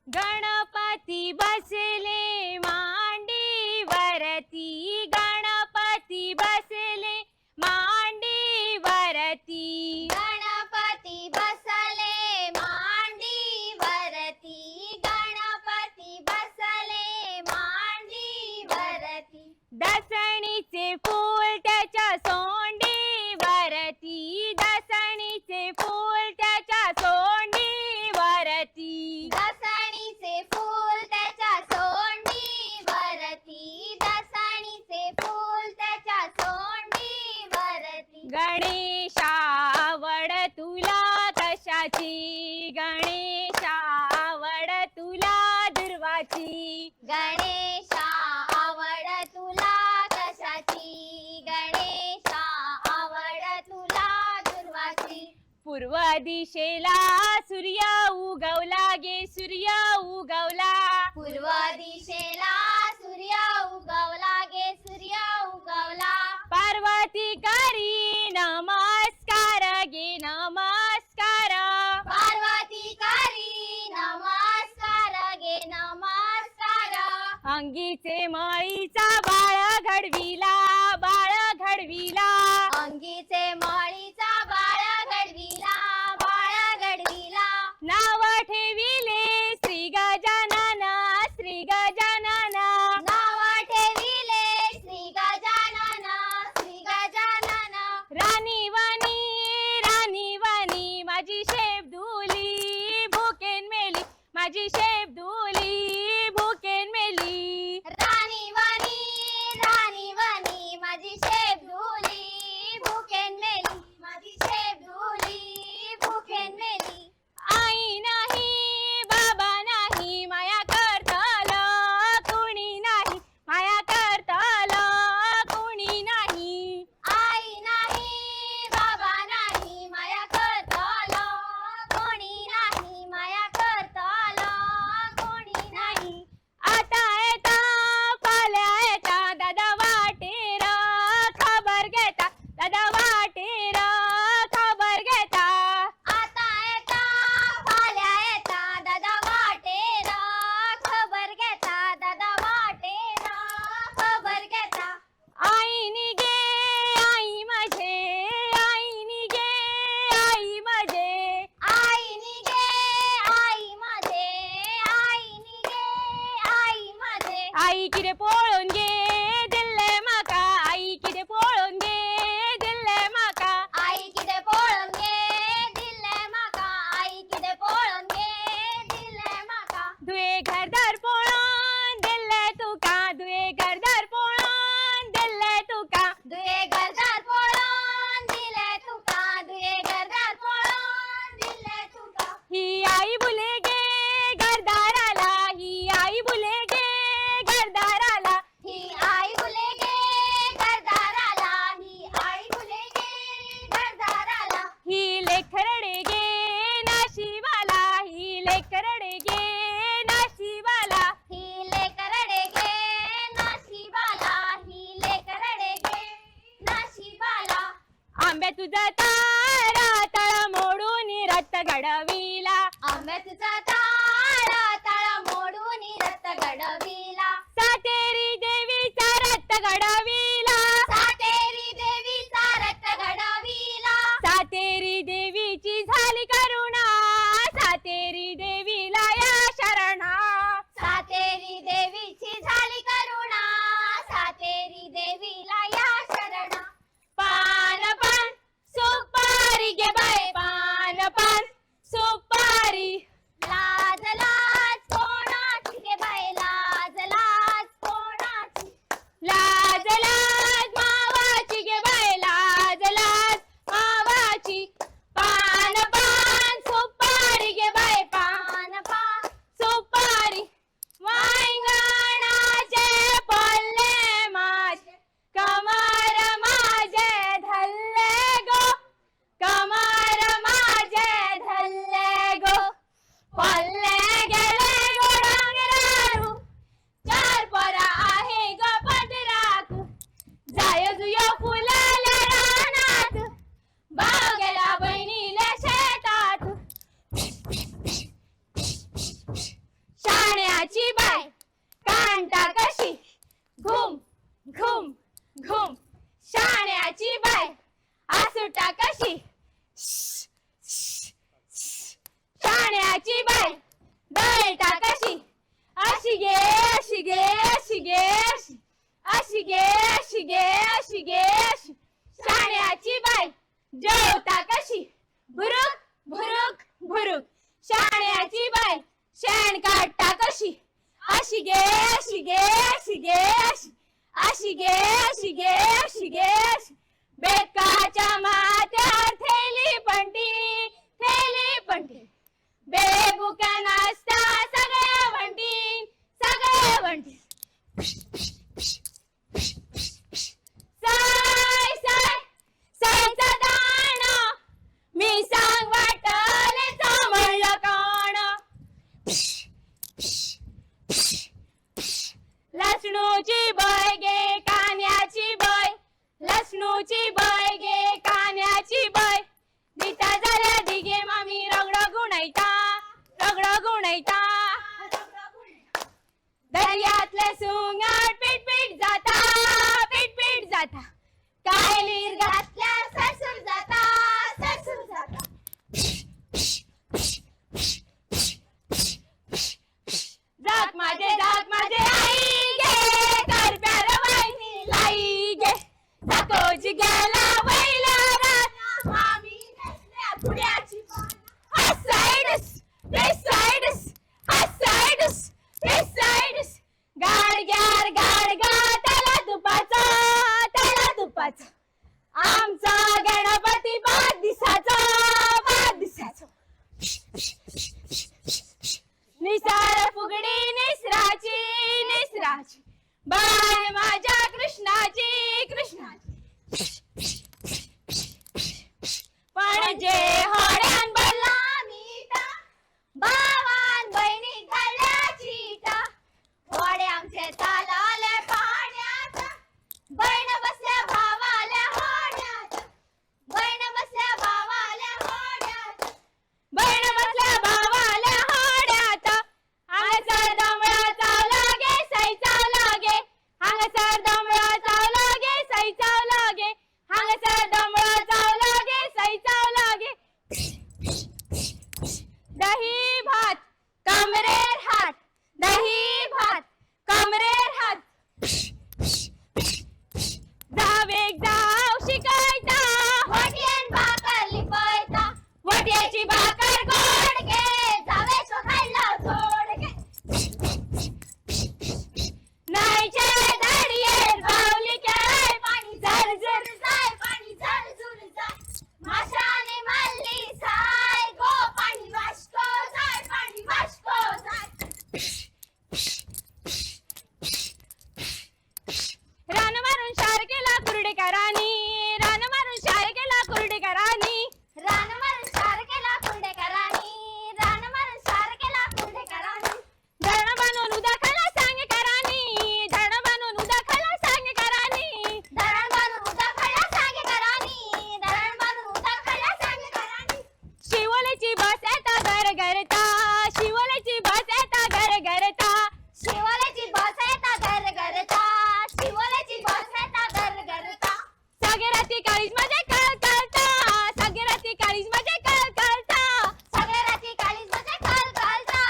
गणपती बसले मांडी वरती गणपती बसले मांडी वरती गणपती बसले मांडी वरती गणपती बसले मांडी वरती दसणीचे फूल त्याच्या सोंडी वरती दसणीचे फूल त्याच्या सोंडी वरती दसणीचे फूल त्याच्या सोंडी वरती दसणीचे फूल त्याच्या सोंडी वरती गणेशा आवड तुला कशाची गणेशा आवड तुला दुर्वाची गणेशा आवड तुला कशाची गणेशा आवड तुला दुर्वाची पूर्व दिशेला सूर्य उगवला गे सूर्य उगवला पूर्व दिशेला सूर्य उगवला गे सूर्य उगवला पार्वती करी नमस्कार गे नमस्कार पार्वती करी नमस्कार गे नमस्कार अंगीचे मळीचा बाळ घडविला बाळ घडविला अंगीचे मळीचा बाळ घडविला बाळ घडविला नाव ठेविले श्री गजानन श्री गजानन नाव ठेविले श्री गजानन श्री गजानन राणी वाणी माझी शेप धुली भुकेन मेली माझी शेप धुली भुकेन मेली राणी वाणी माझी शेप धुली भुकेन मेली माझी शेप धुली भुकेन मेली आई नाही बाबा नाही माया करतल कुणी नाही माया करतल कुणी नाही आई नाही बाबा नाही माया करतल कोणी नाही माया करतल कोणी नाही आता येता पाल्या येता दादा वाटेर खबर घेता दादा वाटेर खबर घेता आता येता पाल्या येता दादा वाटेर खबर घेता दादा वाटेर खबर घेता आईनी गे आई माझे आईनी गे आई माझे आईनी गे आई माझे आईनी गे आई माझे आई किरे पळून गे दिल्ले माका आई किरे पळून गे दिल्ले माका आई किती पळून गे दिले माका आई किती पळून गे दिले माका दुए घरदार पळून दिल्ले तुका दुए घरदार पळून दिल्ले तुका दुये घरदार पळून दिले तुका दुये घरदार पळून दिले तुका ही आई आई बुलेगे घरदाराला, ही आई बुलेगे घरदाराला, ही आई बुलेगे घरदाराला, ही आई बुलेगे घरदाराला. ही लेकरडेगे नाशिवाला, ही लेकरडेगे नाशिवाला. ही लेकरडेगे नाशिबाला, ही लेकरडेगे नाशिबाला. आंब्या तुझा तारा तळ मोडून रथ घडविला, आंब्याचा तारा तळा मोडून रथ घडविला. सातेरी देवीचा रथ घडविला, सातेरी देवीचा रथ घडविला. सातेरी देवीची झाली करुणा, सातेरी देवीला या शरणा. सातेरी देवीची झाली करुणा, सातेरी देवीला या शरणा. पान पान सुपारी घे बाय, पान पान सुपारी. लाज लाज कोणाची गे बाई, लाज लाज कोणाची. लाज लाज मावाची घे बाय, लाज लाज मावाची. पान पान सुपारी घे बाय, पान पान सुपारी. वांगणाचे पल्ले माझे, कमर माझे धल्ले गो, कमर माझे धल्ले गो. पल्ले गेले गो डोंगरारू, चार परा आहे ग पदराकू. जाय जुयो फुलाल्या रानात, भाव गेला बहिणीला शेतात. शाण्याची बाय कांटा कशी घुम घुम घुम. शाण्याची बाय आसुटा कशी शाण्याची बाय दळटा कशी. अशी गे अशी गे अशी गे अशी, अशी गे अशी गे अशी गे अशी. शाण्याची बाय जेवता कशी भुरुक भुरुक भुरुक. शाण्याची बाय शेण काढता कशी. अशी गे अशी गे अशी गे अशी, अशी गे अशी गे अशी गे अशी. बेकाच्या माथ्यावर थैली पंटी, थैली पंटी. बेबुक्या नाचता सगळ्या वंटी, सगळ्या वंटी. साय साय सायचा दाणा, मी सांग वाटले चांबळलं कान. लसणूची बाय गे कान्याची बाय, लसणूची बाय गे कान्याची बाय. दिता झाल्या दिगे मामी रगड गुणायता, रगड गुणायता. दर्यातले सुंगाट पीट पीट जाता, पीट पीट जाता. काय लीर घातल्या सरसूर जाता, सरसूर जाता. जाग माझे आई गे, करप्यार वहिनी लाई गे. दाखोजी गेला वैला रात, आम्ही नेसल्या पुण्याची पानं. Sides this sides, sides, this sides. गाडग्यार गाडगा त्याला दुपाचा, त्याला दुपाचा. आमचा गणपती बाद दिसाचा, बाद दिसाचा. निसार फुगडी निसराची, निसराची. बाय माझ्या कृष्णाची, कृष्णाची. पण जे होड्यान बदला मीठा, भावान बहिणी खाल्ल्याची टा. वाडे आमचे चालले पाण्यात, बहीण बसल्या भावाल्या होड्यात, बहीण बसल्या भावाल्या होड्यात. बहीण बसल्या भावाल्या होड्यात. हांगसर दमळा चावला गे, सई चावला गे. हांगसर दमळा चावला गे, सई चावला गे. हांगसर दमळा चावला गे, सई चावला गे. रान मारून शार केला कुर्डेकरांनी, रान मारून शार केला कुर्डेकरांनी, रान मारून शार केला कुर्डेकरांनी, रान मारून शार केला कुर्डेकरांनी. धरण बांधून उदाखाला सांगेकरांनी, धरण बांधून उदाखाला सांगेकरांनी, धरण बांधून उदाखाला सांगेकरांनी, धरण बांधून उदाखाला सांगेकरांनी. शिवोलेची बस येता घर घरता, शिवोलेची बस येता घर घरता, शिवोलेची बस येता घर घरता, शिवोलेची बस येता घर घरता. सागराती काळीज माझे कळ कळता, सागराती काळीज माझे कळ कळता, सगळे रात्री काळीज मध्ये काल कालता,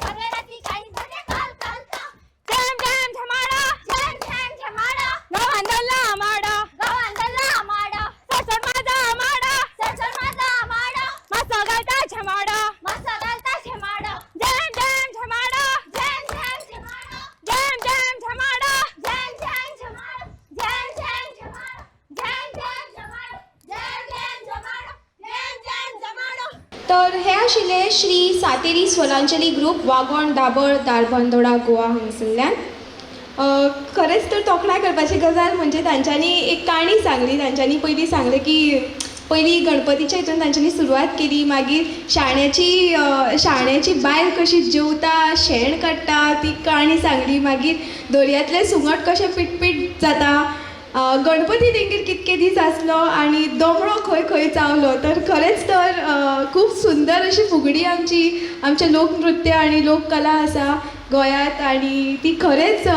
सगळे रात्री काळीज मध्ये काल कालता. झेम झेम झमाडा, झेम झेम झमाडा, गवांदला माडा, गवांदला माडा, सडसड माझा माडा, सडसड माझा माडा, मस्त घालता झमाडा, मस्त घालता झमाडा. झेम झेम झमाडा, झेम झेम झमाडा, झेम झेम झमाडा. झेम झेम झमाडा, झेम झेम झमाडा, झेम झेम झमाडा, झेम झेम झमाडा, झेम झेम झमाडा. तर हे आशिल्ले श्री सातेरी स्वरांजली ग्रूप वागोण दाबळ दारबांदोडा गोवा हांगसरल्यान. खरेंच तर तोखणाय करपाची गजाल म्हणजे तांच्यांनी एक काणी सांगली. तांच्यांनी पयलीं सांगलें की पयलीं गणपतीच्या हितून तांच्यांनी सुरवात केली, मागीर शाण्याची बायल कशी जेवता, शेण काडटा ती काणी सांगली, मागीर दर्यांतले सुंगट कशें पीट जाता, गणपती तेंगेर कितके दीस आसलो आनी दोमडो खंय खंय चावलो. तर खरेंच तर खूब सुंदर अशी फुगडी आमचें लोकनृत्य आनी लोककला आसा गोंयांत, आनी ती खरेंच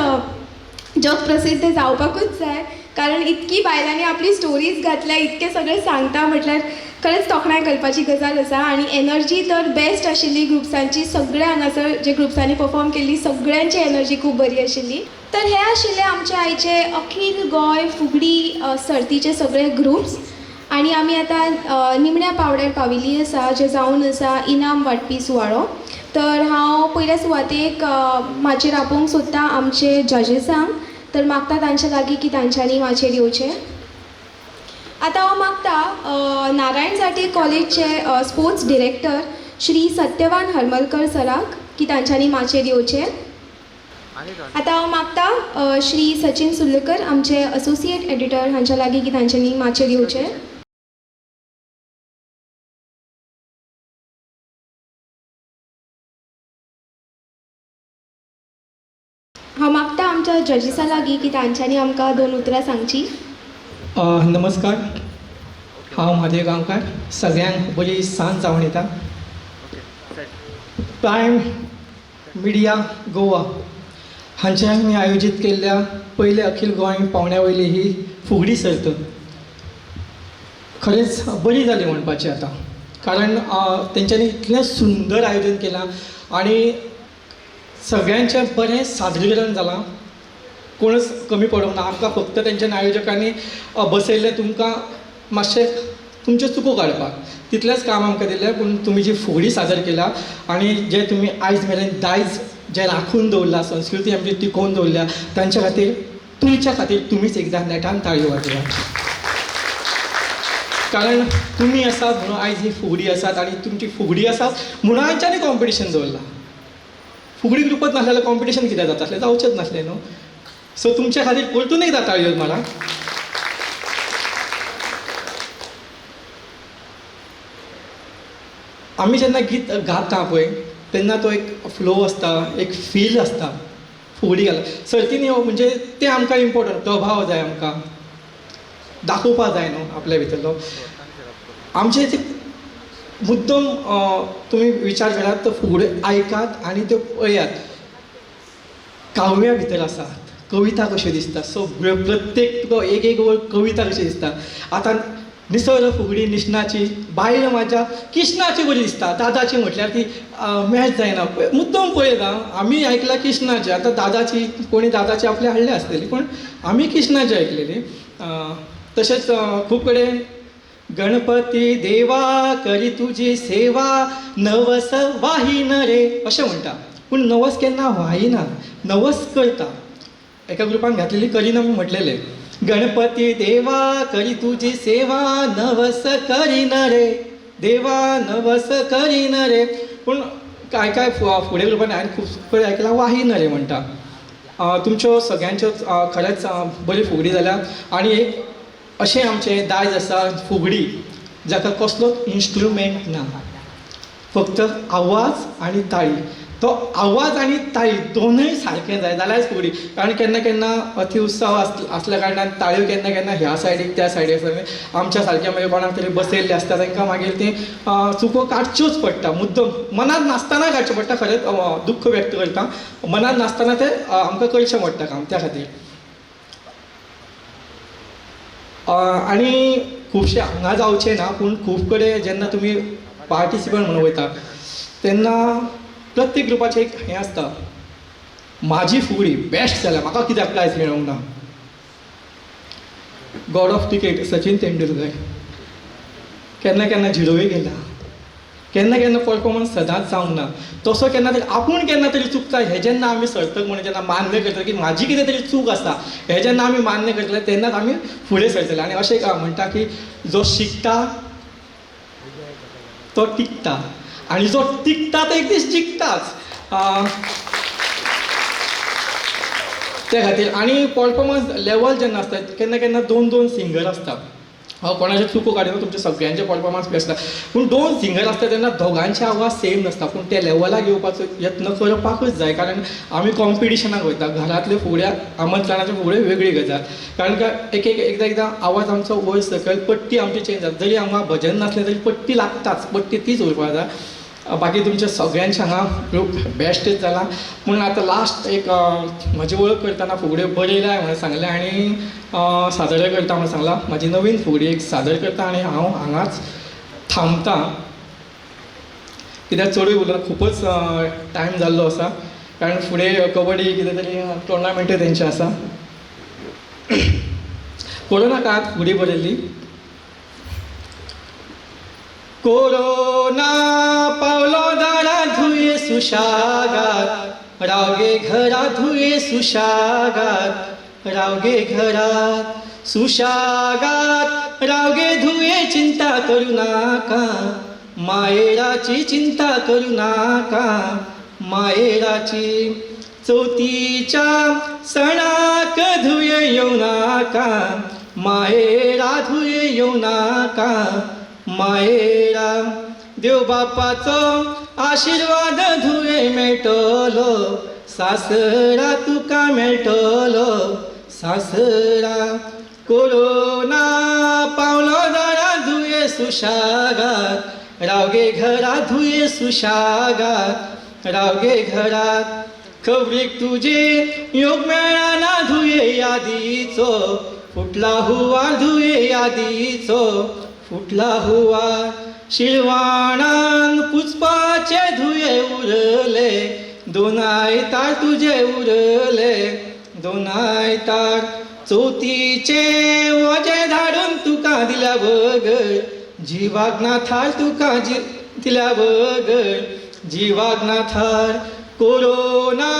जग प्रसिद्ध जावपाकूच जाय. कारण इतकी बायलांनी आपली स्टोरीज घातल्या, इतके सगळे सांगता म्हटल्यार खरेंच तोखणाय करपाची गजाल आसा. आनी एनर्जी तर बेस्ट आशिल्ली ग्रुप्सांची. सगळे हांगासर जे ग्रुप्सांनी परफॉर्म केल्ली सगळ्यांची एनर्जी खूब बरी आशिल्ली. तर हे आशिल्ले आमचे आयचे अखील गोंय फुगडी सर्तीचे सगळे ग्रुप्स. आनी आमी आतां निमण्या पावड्यार पाविल्लीं आसा, जे जावन आसा इनाम वांटपी सुवाळो. तर हांव पयल्या सुवातेक माचयेर आपोवंक सोदतां आमचे जजीसांक. तर मागता तांचे लागीं की तांच्यांनी माचयेर येवचें. आतां हांव मागता नारायण जाटे कॉलेजचे स्पोर्ट्स डिरेक्टर श्री सत्यवान हरमलकर सराक की तांच्यांनी माचयेर येवचें. आतां हांव मागता श्री सचिन सुर्लेकर आमचे असोसिएट एडिटर हांच्या लागीं की तांच्यांनी माचयेर येवचें. हांव मागता आमच्या जजीसा लागीं की तांच्यांनी आमकां 2 उतरां सांगची. नमस्कार, हांव म्हादेव गांवकार. सगळ्यांक बरी सांज जावन येता. प्रायम मिडिया गोवा हांच्यानी आयोजीत केल्ल्या पयले अखील गोंय पावंड्या वयली ही फुगडी सर्त खरेंच बरी जाली म्हणपाची आतां. कारण तेंच्यांनी इतलें सुंदर आयोजन केलां आनी सगळ्यांचें बरें सादरीकरण जालां. कोणूच कमी पडूंक ना. आमकां फक्त तेंच्या आयोजकांनी बसयल्लें तुमकां मातशें तुमच्यो चुको काडपाक, तितलेंच काम आमकां दिलें. पूण तुमी जी फुगडी सादर केला आनी जे तुमी आयज मेरेन दायज जे राखून दवरला, संस्कृती आमची टिकोवन दवरल्या, तांच्या खातीर तुमच्या खातीर तुमीच एकदां नेटान ताळयो वाजया. कारण तुमी आसात म्हणून आयज ही फुगडी आसात आनी तुमची फुगडी आसात म्हणून हांच्यानी कॉम्पिटिशन दवरलां. फुगडी ग्रुपात नासलें कॉम्पिटिशन कित्याक जातासलें, जावचेंच नासलें न्हू. सो तुमच्या खातीर परतून एकदां ताळयो मारा. आमी जेन्ना गीत गाता पळय तेन्ना तो एक फ्लो आसता, एक फील आसता फुगडी घालप. सर्तींनी म्हणजे तें आमकां इम्पॉर्टंट. प्रभाव जाय आमकां दाखोवपा जाय न्हू आपल्या भितरलो. आमचे ते मुद्दम तुमी विचार करात, तो फुगड्यो आयकात आनी त्यो पळयात. काव्या भितर आसात, कविता कश्यो दिसता. सो प्रत्येक तुका एक एक वळ कविता कशी दिसता. आतां निसर्ग फुगडी निश्णाची, बायल म्हाज्या कृष्णाची बरी दिसता. दादाची म्हटल्यार ती मॅच जायना. मुद्दम पळयत आमी आयकला कृष्णाची. आतां दादाची कोणी दादाची आपल्या हाडली आसलेली, पूण आमी कृष्णाची आयकलेली. तशेंच खूब कडेन गणपती देवा करी तुजी सेवा नवस वाहीन रे अशें म्हणटा. पूण नवस केन्ना वाहिना, नवस करता. एका ग्रुपान घातलेली करीना म्हटलेलें गणपती देवा करी तुजी सेवा नवस करीन रे देवा नवस करीन रे. पूण काय काय फुडें ग्रुपान हांवें खूब कडेन आयकलां वाही नरे म्हणटा. तुमच्यो सगळ्यांच्यो खरेंच बरी फुगडी जाल्या. आनी एक अशें आमचें दायज आसा फुगडी जाका कसलोच इन्स्ट्रुमेंट ना, फक्त आवाज आनी ताळी. तो आवाज आनी ताळी दोनूय सारकें जाय जाल्यारच फुगडी. कारण केन्ना केन्ना अतिउत्सव आसल्या कारणान ताळयो केन्ना केन्ना ह्या सायडीक त्या सायडीक आमच्या सारके मागीर कोणाक तरी बसयल्ले आसता तांकां मागीर ती चुको काडच्योच पडटा. मुद्दम मनांत नासतना काडचें पडटा. खरेंच दुख्ख व्यक्त करता. मनांत नासतना तें आमकां करचें पडटा काम त्या खातीर. आनी खुबशे हांगा जावचें ना, पूण खूब कडेन जेन्ना तुमी पार्टिसिपंट म्हणून वयता तेन्ना प्रत्येक ग्रुपाचें एक हें आसता, म्हाजी फुगडी बेस्ट जाल्या, म्हाका कित्याक प्रायज मेळोंक ना. God of cricket Sachin Tendulkar केन्ना केन्ना झिरोय गेला, केन्ना केन्ना परफॉर्मन्स सदांच जावंक ना. तसो केन्ना तरी आपूण केन्ना तरी चुकता हें जेन्ना आमी सर्तक म्हणून जेन्ना मान्य करतले की म्हाजी कितें तरी चूक आसा हें जेन्ना आमी मान्य करतले तेन्नाच आमी फुडें सरतले. आनी अशें म्हणटा की जो शिकता तो टिकता आनी जो टिकता तो एक दीस जिखताच. त्या खातीर आनी परफॉर्मन्स लेवल जेन्ना आसता केन्ना केन्ना 2-2 सिंगर आसता. कोणाचे चुको काडिना, तुमचे सगळ्यांचे परफॉर्मन्स बेस्ट आसता. पूण 2 सिंगर आसता तेन्ना दोगांचे आवाज सेम नासता. पूण ते लेवलाक येवपाचो यत्न करपाकूच जाय. कारण आमी कॉम्पिटिशनाक वयता. घरांतल्यो फुगड्या आमंत्रणाच्यो फुगड्यो वेगळी गजाल. कारण काय एकदां आवाज आमचो वयर सकयल पट्टी आमची चेंज जाता. जरी हांगा भजन नासलें तरी पट्टी लागताच, पट्टी तीच उरपाक जाय. बाकी तुमचे सगळ्यांचे हांगा ग्रूप बेस्टच जाला. पूण आतां लास्ट एक म्हजी वळख करतना फुगड्यो बरयल्या म्हणून सांगलें आनी सादर करता म्हणून सांगलां. म्हाजी नवीन फुगडी एक सादर करता आनी हांव हांगाच थांबतां कित्याक चडूय उलोवना, खूबच टायम जाल्लो आसा. कारण फुडें कबड्डी कितें तरी टोर्नामेंटूय तेंचे आसा. कोरोना काळांत फुगडी बरयल्ली. कोरोना पावलो दारा धुये सुशागात, रावगे घरा धुये सुशागात, रावगे घरात सुशागात, रावगे धुये चिंता करू नाका, मायेराची चिंता करू नाका, मायेराची. चवथीच्या सणाक धुये येऊ नाका, मायेरा धुये येऊ नाका, मायेरा. देव बापाचो आशीर्वाद धुये मेळटलो, सासरा तुका मेळटलो, सासरा. कोरोना पावलो दारा धुये सुशागात, रावगे घरा धुये सुशागात, रावगे घरात. खबरीक तुजे योग मेळना धुये यादीचो, फुटला हुवार धुये यादीचो, फुटला हुवार. शिरवाणान पुचपाचे धुये उरले, 2 आयतार तुजे उरले, 2 आयतार. चवथीचे वजे धाडून तुका दिल्या बगर, जिवाक नाथार तुका दिल्या बगर, जिवाक नाथार. कोरोना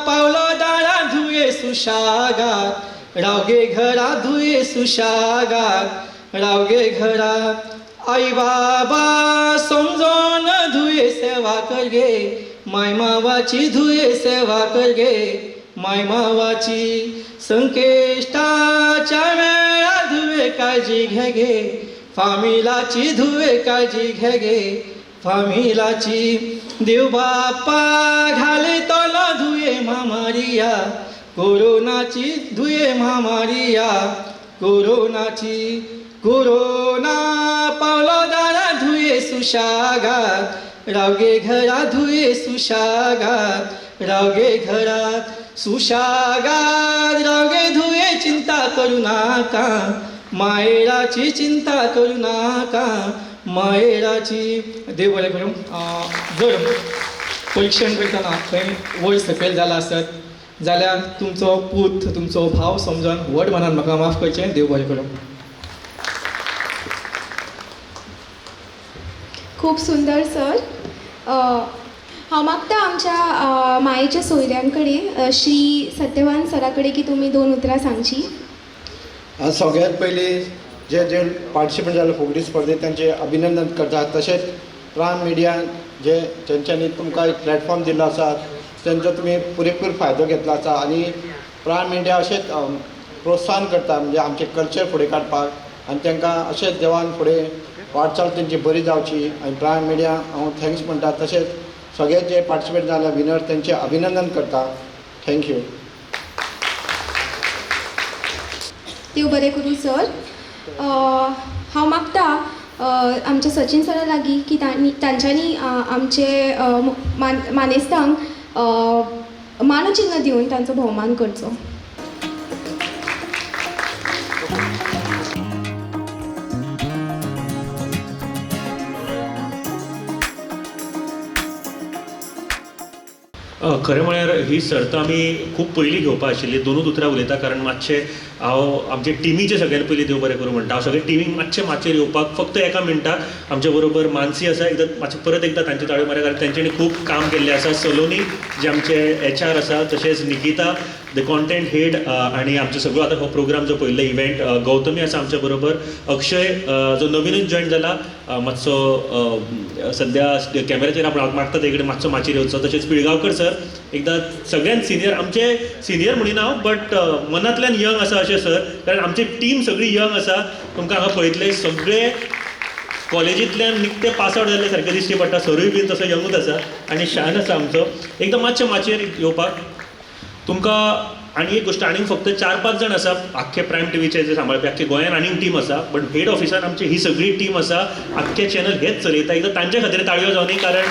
पावलो दारा धुये सुशागात, रावगे घरा धुये सुशागात, रावगे घरात. आई बाबा समजोन धुये सेवा कर गे, माय मावाची धुये सेवा कर गे, माय मावाची. संकेष्टाच्या वेळा धुये काळजी घे गे, फामिलाची धुये काळजी घे गे, फामिलाची. देव बाप्पा घाले तोला धुये महामारिया, कोरोनाची धुये महामारिया, कोरोनाची. कोरोना पावलो दारा धुये सुशागात, रावगे घरा धुये सुशागात, रावगे घरात. सुशागात रावगे धुये चिंता करू नाका, मायेराची चिंता करू नाका, मायेराची. देव बरें करूं. जर परीक्षण करतना खंय वयर सकयल जाला आसत जाल्यार तुमचो पूत तुमचो भाव समजून व्हड मनान म्हाका माफ करचें. देव बरें करूं. खूप सुंदर सर. हांव मागता आमच्या मायेच्या सोयऱ्यांकडे श्री सत्यवान सराकडे की तुम्ही 2 उतरां सांगची. सगळ्यात पयलीं जे पार्टिसिपंट जाले फुगडी स्पर्धेंत तांचे अभिनंदन करता. तशेंच प्रायम मिडियान जे तेंच्यांनी तुमकां एक प्लॅटफॉर्म दिल्लो आसा तेंचो तुमी पुरेपूर फायदो घेतलो आसा आनी प्रायम मिडिया अशेंच प्रोत्साहन करता म्हणजे आमचे कल्चर फुडें काडपाक आनी तांकां अशेंच देवान फुडें वाटचाल तेंची बरी जावची आनी प्रायम मिडिया हांव थँक्स म्हणटा तशेंच सगळे जे पार्टिसिपेट जाल्या विनर तेंचे अभिनंदन करता थँक्यू. देव बरें करूं सर. हांव मागता आमच्या सचिन सरा लागीं की तांच्यांनी आमचे मानेस्तांक मानचिन्ह दिवन तांचो भोवमान करचो. खरें म्हळ्यार ही सर्त आमी खूब पयलीं घेवपा आशिल्ली. दोनूच उतरां उलयता कारण मातशें हांव आमचे टिमीचे सगळ्यात पयलीं देव बरें करूं म्हणटा. हांव सगळे टिमीक मातशें माचयेर येवपाक फक्त एका मिनटाक आमचे बरोबर मानसी आसा एकदां मातशें परत एकदां तांचे ताळयो मारया कारण तेंच्यांनी खूब काम केल्लें आसा. सलोनी जे आमचे HR आसा तशेंच निकिता द कॉन्टेंट हेड आनी आमचो सगळो आतां हो प्रोग्राम जो पळयल्लो इव्हेंट गौतमी आसा आमच्या बरोबर. अक्षय जो नवीनच जॉयन जाला मातसो सद्या कॅमेराचेर आपण मागता ते कडेन मातसो माचयेर येवचो. तशेंच पिळगांवकर सर एकदां सगळ्यांत सिनियर आमचे सिनियर म्हणिना हांव बट मनांतल्यान यंग आसा अशें सर कारण आमची टीम सगळी यंग आसा. तुमकां हांगा पळयतले सगळे कॉलेजींतल्यान निकते पास आवट जाल्ले सारकें दिश्टी पडटा. सरूय बीन तसो यंगूच आसा आनी शान आसा आमचो. एकदां मातशें माचयेर येवपाक तुमकां. आनी एक गोश्ट आनीक फक्त 4-5 जाण आसा आख्खे प्रायम टीव्हीचे जे सांबाळपी आख्खे गोंयान आनीक टीम आसा बट हेड ऑफिसान आमची ही सगळी टीम आसा आख्खे चॅनल हेच चलयता. एकदां तांचे खातीर ताळयो जावनी कारण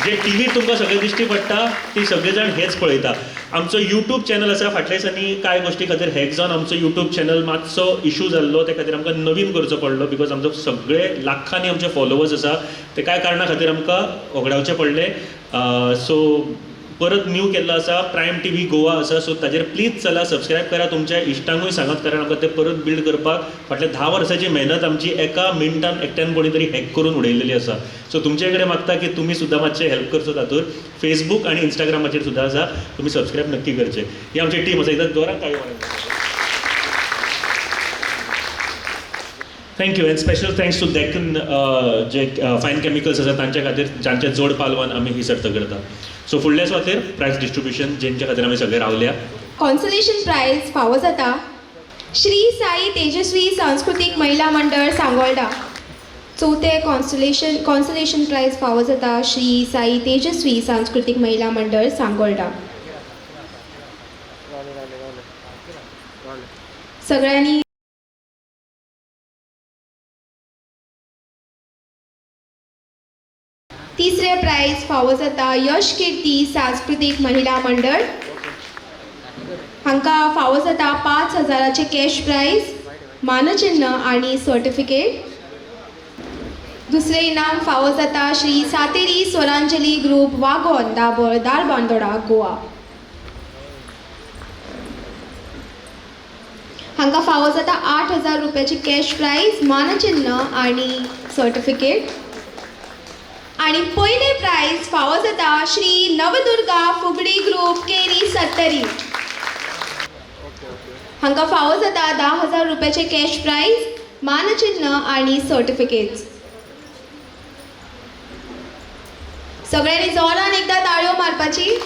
जे टीव्हीर तुमकां सगळें दिश्टी पडटा ती सगळे जाण हेच पळयता. आमचो यूट्यूब चॅनल आसा फाटल्या दिसांनी कांय गोश्टी खातीर हॅक जावन आमचो यूट्यूब चॅनल मातसो इशू जाल्लो त्या खातीर आमकां नवीन करचो पडलो बिकॉज आमचो सगळे लाखांनी आमचे फॉलोवर्स आसा ते कांय कारणां खातीर आमकां वगडावचें पडलें. सो परत न्यू केल्लो आसा प्रायम टीव्ही गोवा आसा सो ताजेर प्लीज चला सबस्क्रायब करा. तुमच्या इश्टांकूय सांगात कारण आमकां ते परत बिल्ड करपाक फाटल्या 10 वर्सांची मेहनत आमची एका मिनटान एकट्यान कोणी तरी हॅक करून उडयलेली आसा. सो तुमचे कडेन मागता की तुमी सुद्दां मातशें हेल्प करचो तातूंत. फेसबूक आनी इंस्टाग्रामाचेर सुद्दां आसा तुमी सबस्क्रायब नक्की करचे. ही आमची टीम आसा एकदां जोरान ताळयो मारया. Thank you and special thanks to Deccan जे फायन केमिकल्स आसा तांच्या खातीर जांचे जोड पालवान आमी ही सर्त करता. सो फुडल्या सुवातेर प्रायज डिस्ट्रिब्युशन जेंच्या खातीर आमी सगळे रावल्या. कॉन्सोलेशन प्रायज फावो जाता श्री साई तेजस्वी सांस्कृतिक महिला मंडळ सांगोळडा. चौथे कॉन्सोलेशन प्रायज फावो जाता श्री साई तेजस्वी सांस्कृतिक महिला मंडळ सांगोळडा. सगळ्यांनी तिसरे प्रायज फावो जाता यश कीर्ती सांस्कृतिक महिला मंडळ. हांकां फावो जाता 5,000चे कॅश प्रायज मानचिन्ह आनी सर्टिफिकेट. दुसरे इनाम फावो जाता श्री सातेरी स्वरांजली ग्रुप वागोन दाबोळ दारबांदोडा गोवा. हांकां फावो जाता 8,000 रुपयाची कॅश प्रायज मानचिन्ह आनी सर्टिफिकेट. आणि पयले प्रायज फावो जाता श्री नवदुर्गा फुगडी ग्रुप केरी सत्तरी. हांकां फावो जाता 10,000 रुपयाचे कॅश प्रायज मानचिन्ह आनी सर्टिफिकेट्स. सगळ्यांनी जोरान एकदा ताळयो मारपाची.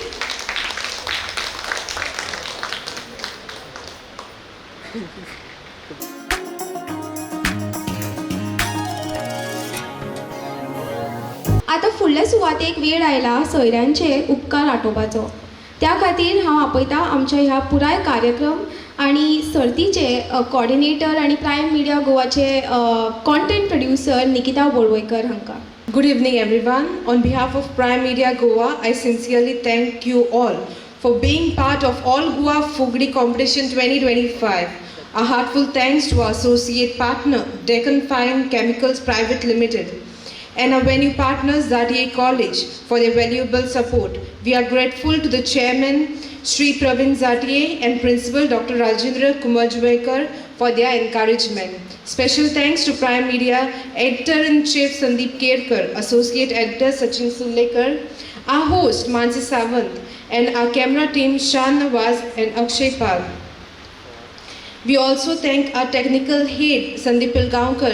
आता फुडल्या सुवातेक वेळ आयला सोयऱ्यांचे उपकार आठोवपाचो. त्या खातीर हांव आपयता आमच्या ह्या पुराय कार्यक्रम आनी सर्तीचे कॉर्डिनेटर आनी प्रायम मिडिया गोवाचे कॉन्टेंट प्रोड्युसर निकिता बोरवयकर हांकां. Good evening, everyone. On behalf of Prime Media Goa, I sincerely thank you all for being part of All Goa Fugdi Competition 2025. A heartfelt thanks to our associate partner, Deccan Fine Chemicals Private Limited, and our venue partners, Zadia College, for their valuable support. We are grateful to the chairman, Sri Pravin Zadia, and principal, Dr. Rajendra Kumajwaikar, for their encouragement. Special thanks to Prime Media Editor-in-Chief Sandeep Kerkar, Associate Editor Sachin Sulekar, our host Mansi Sawant, and our camera team Shan Nawaz and Akshay Pal. We also thank our technical head Sandeep Pilgaonkar,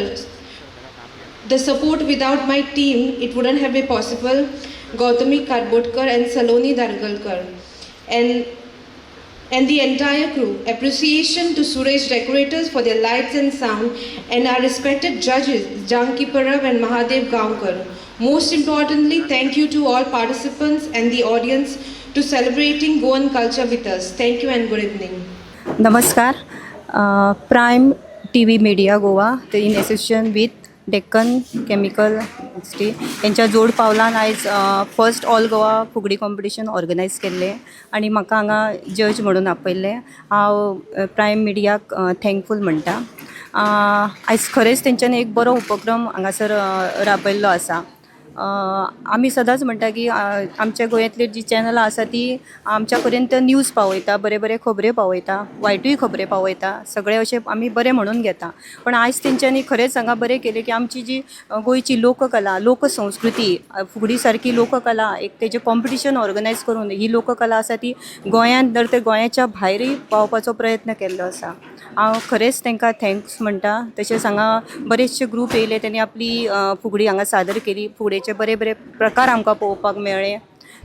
The support without my team, it wouldn't have been possible. Gautami Karbodkar and Saloni Dargalkar. And the entire crew. Appreciation to Suresh decorators for their lights and sound, and our respected judges, Janki Parab and Mahadev Gaonkar. Most importantly, thank you to all participants and the audience to celebrating Goan culture with us. Thank you and good evening. नमस्कार. Prime TV media Goa in association with Deccan chemical industry यांच्या जोड पावलान आयज फर्स्ट ऑल गोवा फुगडी कॉम्पिटिशन ऑर्गनायज केल्लें आनी म्हाका हांगा जज म्हणून आपयल्लें. हांव प्रायम मिडियाक थँकफूल म्हणटा. आयज खरेंच तेंच्यांनी एक बरो उपक्रम हांगासर राबयल्लो आसा. आमी सदांच म्हणटा की आमच्या गोंयांतली जी चॅनलां आसा ती आमच्या पर्यंत न्यूज पावयता, बरे बरे खबऱ्यो पावयता, वायटूय खबऱ्यो पावयता, सगळे अशें आमी बरें म्हणून घेता. पण आयज तेंच्यांनी खरेंच हांगा बरें केलें की आमची जी गोंयची लोककला, लोकसंस्कृती, फुगडी सारकी लोककला एक तेजें कॉम्पिटिशन ऑर्गनायज करून ही लोककला आसा ती गोंयांत तर ते गोंयाच्या भायरूय पावपाचो प्रयत्न केल्लो आसा. हांव खरेंच तांकां थँक्स म्हणटा. तशेंच हांगा बरेचशे ग्रूप येयले, त्यांनी आपली फुगडी हांगा सादर केली. फुगडेचे बरे बरे प्रकार आमकां पळोवपाक मेळ्ळे.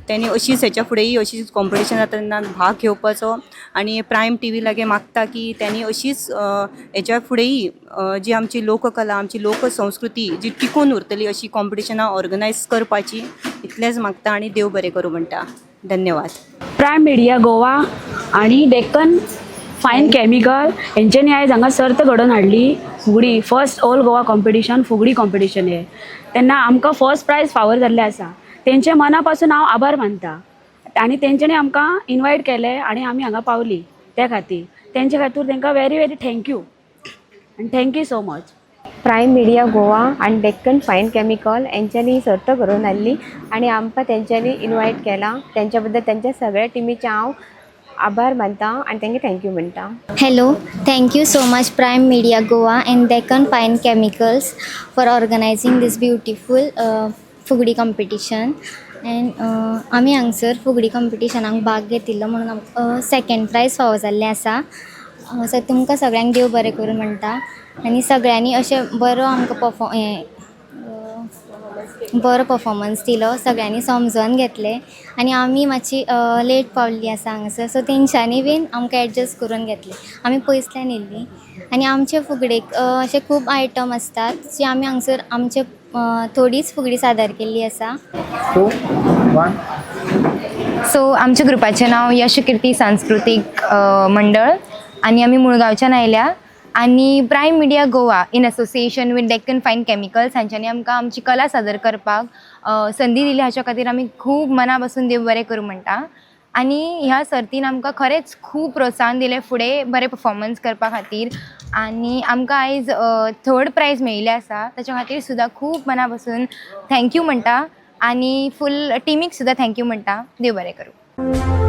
त्यांनी अशीच हेच्या फुडेंय अशीच कॉम्पिटिशनांत भाग घेवपाचो आनी प्रायम TV लागे मागता की त्यांनी अशीच हेच्या फुडेंय जी आमची लोककला, आमची लोकसंस्कृती जी टिकून उरतली अशी कॉम्पिटिशनां ऑर्गनायज करपाची इतलेंच मागता आनी देव बरें करूं म्हणटा. धन्यवाद. प्रायम मिडिया गोवा आणि डेक्कन फायन केमिकल हेंच्यांनी आयज हांगा सर्त घडोवन हाडली. फुगडी फर्स्ट ऑल गोवा कॉम्पिटिशन फुगडी कॉम्पिटिशन हे तेन्ना आमकां फर्स्ट प्रायज फावर जाल्लें आसा. तेंचे मना पासून हांव आभार मानता आनी तेंच्यांनी आमकां इनवायट केलें आनी आमी हांगा पावली. त्या खातीर तेंचे खातीर तांकां वेरी वेरी थँक्यू आनी thank you so much. Prime Media Goa आणि डेक्कन फायन केमिकल यांच्यानी सर्त करून हाडली आणि आमकां तेंच्यांनी इनवायट केला. त्यांच्या बद्दल त्यांच्या सगळ्या टिमीचे हांव आभार मानता आणि तांकां थँक्यू म्हणटा. Hello, thank you so much Prime Media Goa and Deccan Fine Chemicals for organizing this beautiful Fugdi competition. End आमी हांगसर फुगडी कॉम्पिटिशनाक भाग घेतिल्लो म्हणून आमकां सेकेंड प्रायज फावो जाल्लें आसा. सो तुमकां सगळ्यांक देव बरें करून म्हणटा आनी सगळ्यांनी अशें बरो आमकां बरो परफॉर्मन्स दिलो. सगळ्यांनी समजून घेतले आनी आमी मातशी लेट पावल्ली आसा हांगासर, सो तेंच्यांनी बीन आमकां एडजस्ट करून घेतले. आमी पयसल्यान येयल्ली आनी आमचे फुगडेक अशे खूब आयटम आसतात जे आमी हांगसर आमचे थोडीच फुगडी सादर केल्ली आसा. सो आमच्या ग्रुपाचें नांव यशकीर्ती सांस्कृतीक मंडळ आनी आमी मुळगांवच्यान आयल्या. आणि Prime Media Goa in association with Deccan Fine Chemicals हांच्यांनी आमकां आमची कला सादर करपाक संदी दिली. हाच्या खातीर आमी खूब मना पासून देव बरें करूं म्हणटा. आनी ह्या सर्तीन आमकां खरेंच खूब प्रोत्साहन दिलें फुडें बरें परफॉर्मन्स करपा खातीर. आनी आमकां आयज थर्ड प्रायज मेळिल्लें आसा, ताच्या खातीर सुद्दां खूब मना पासून थँक्यू म्हणटा आनी फूल टिमीक सुद्दां थँक्यू म्हणटा. देव बरें करूं.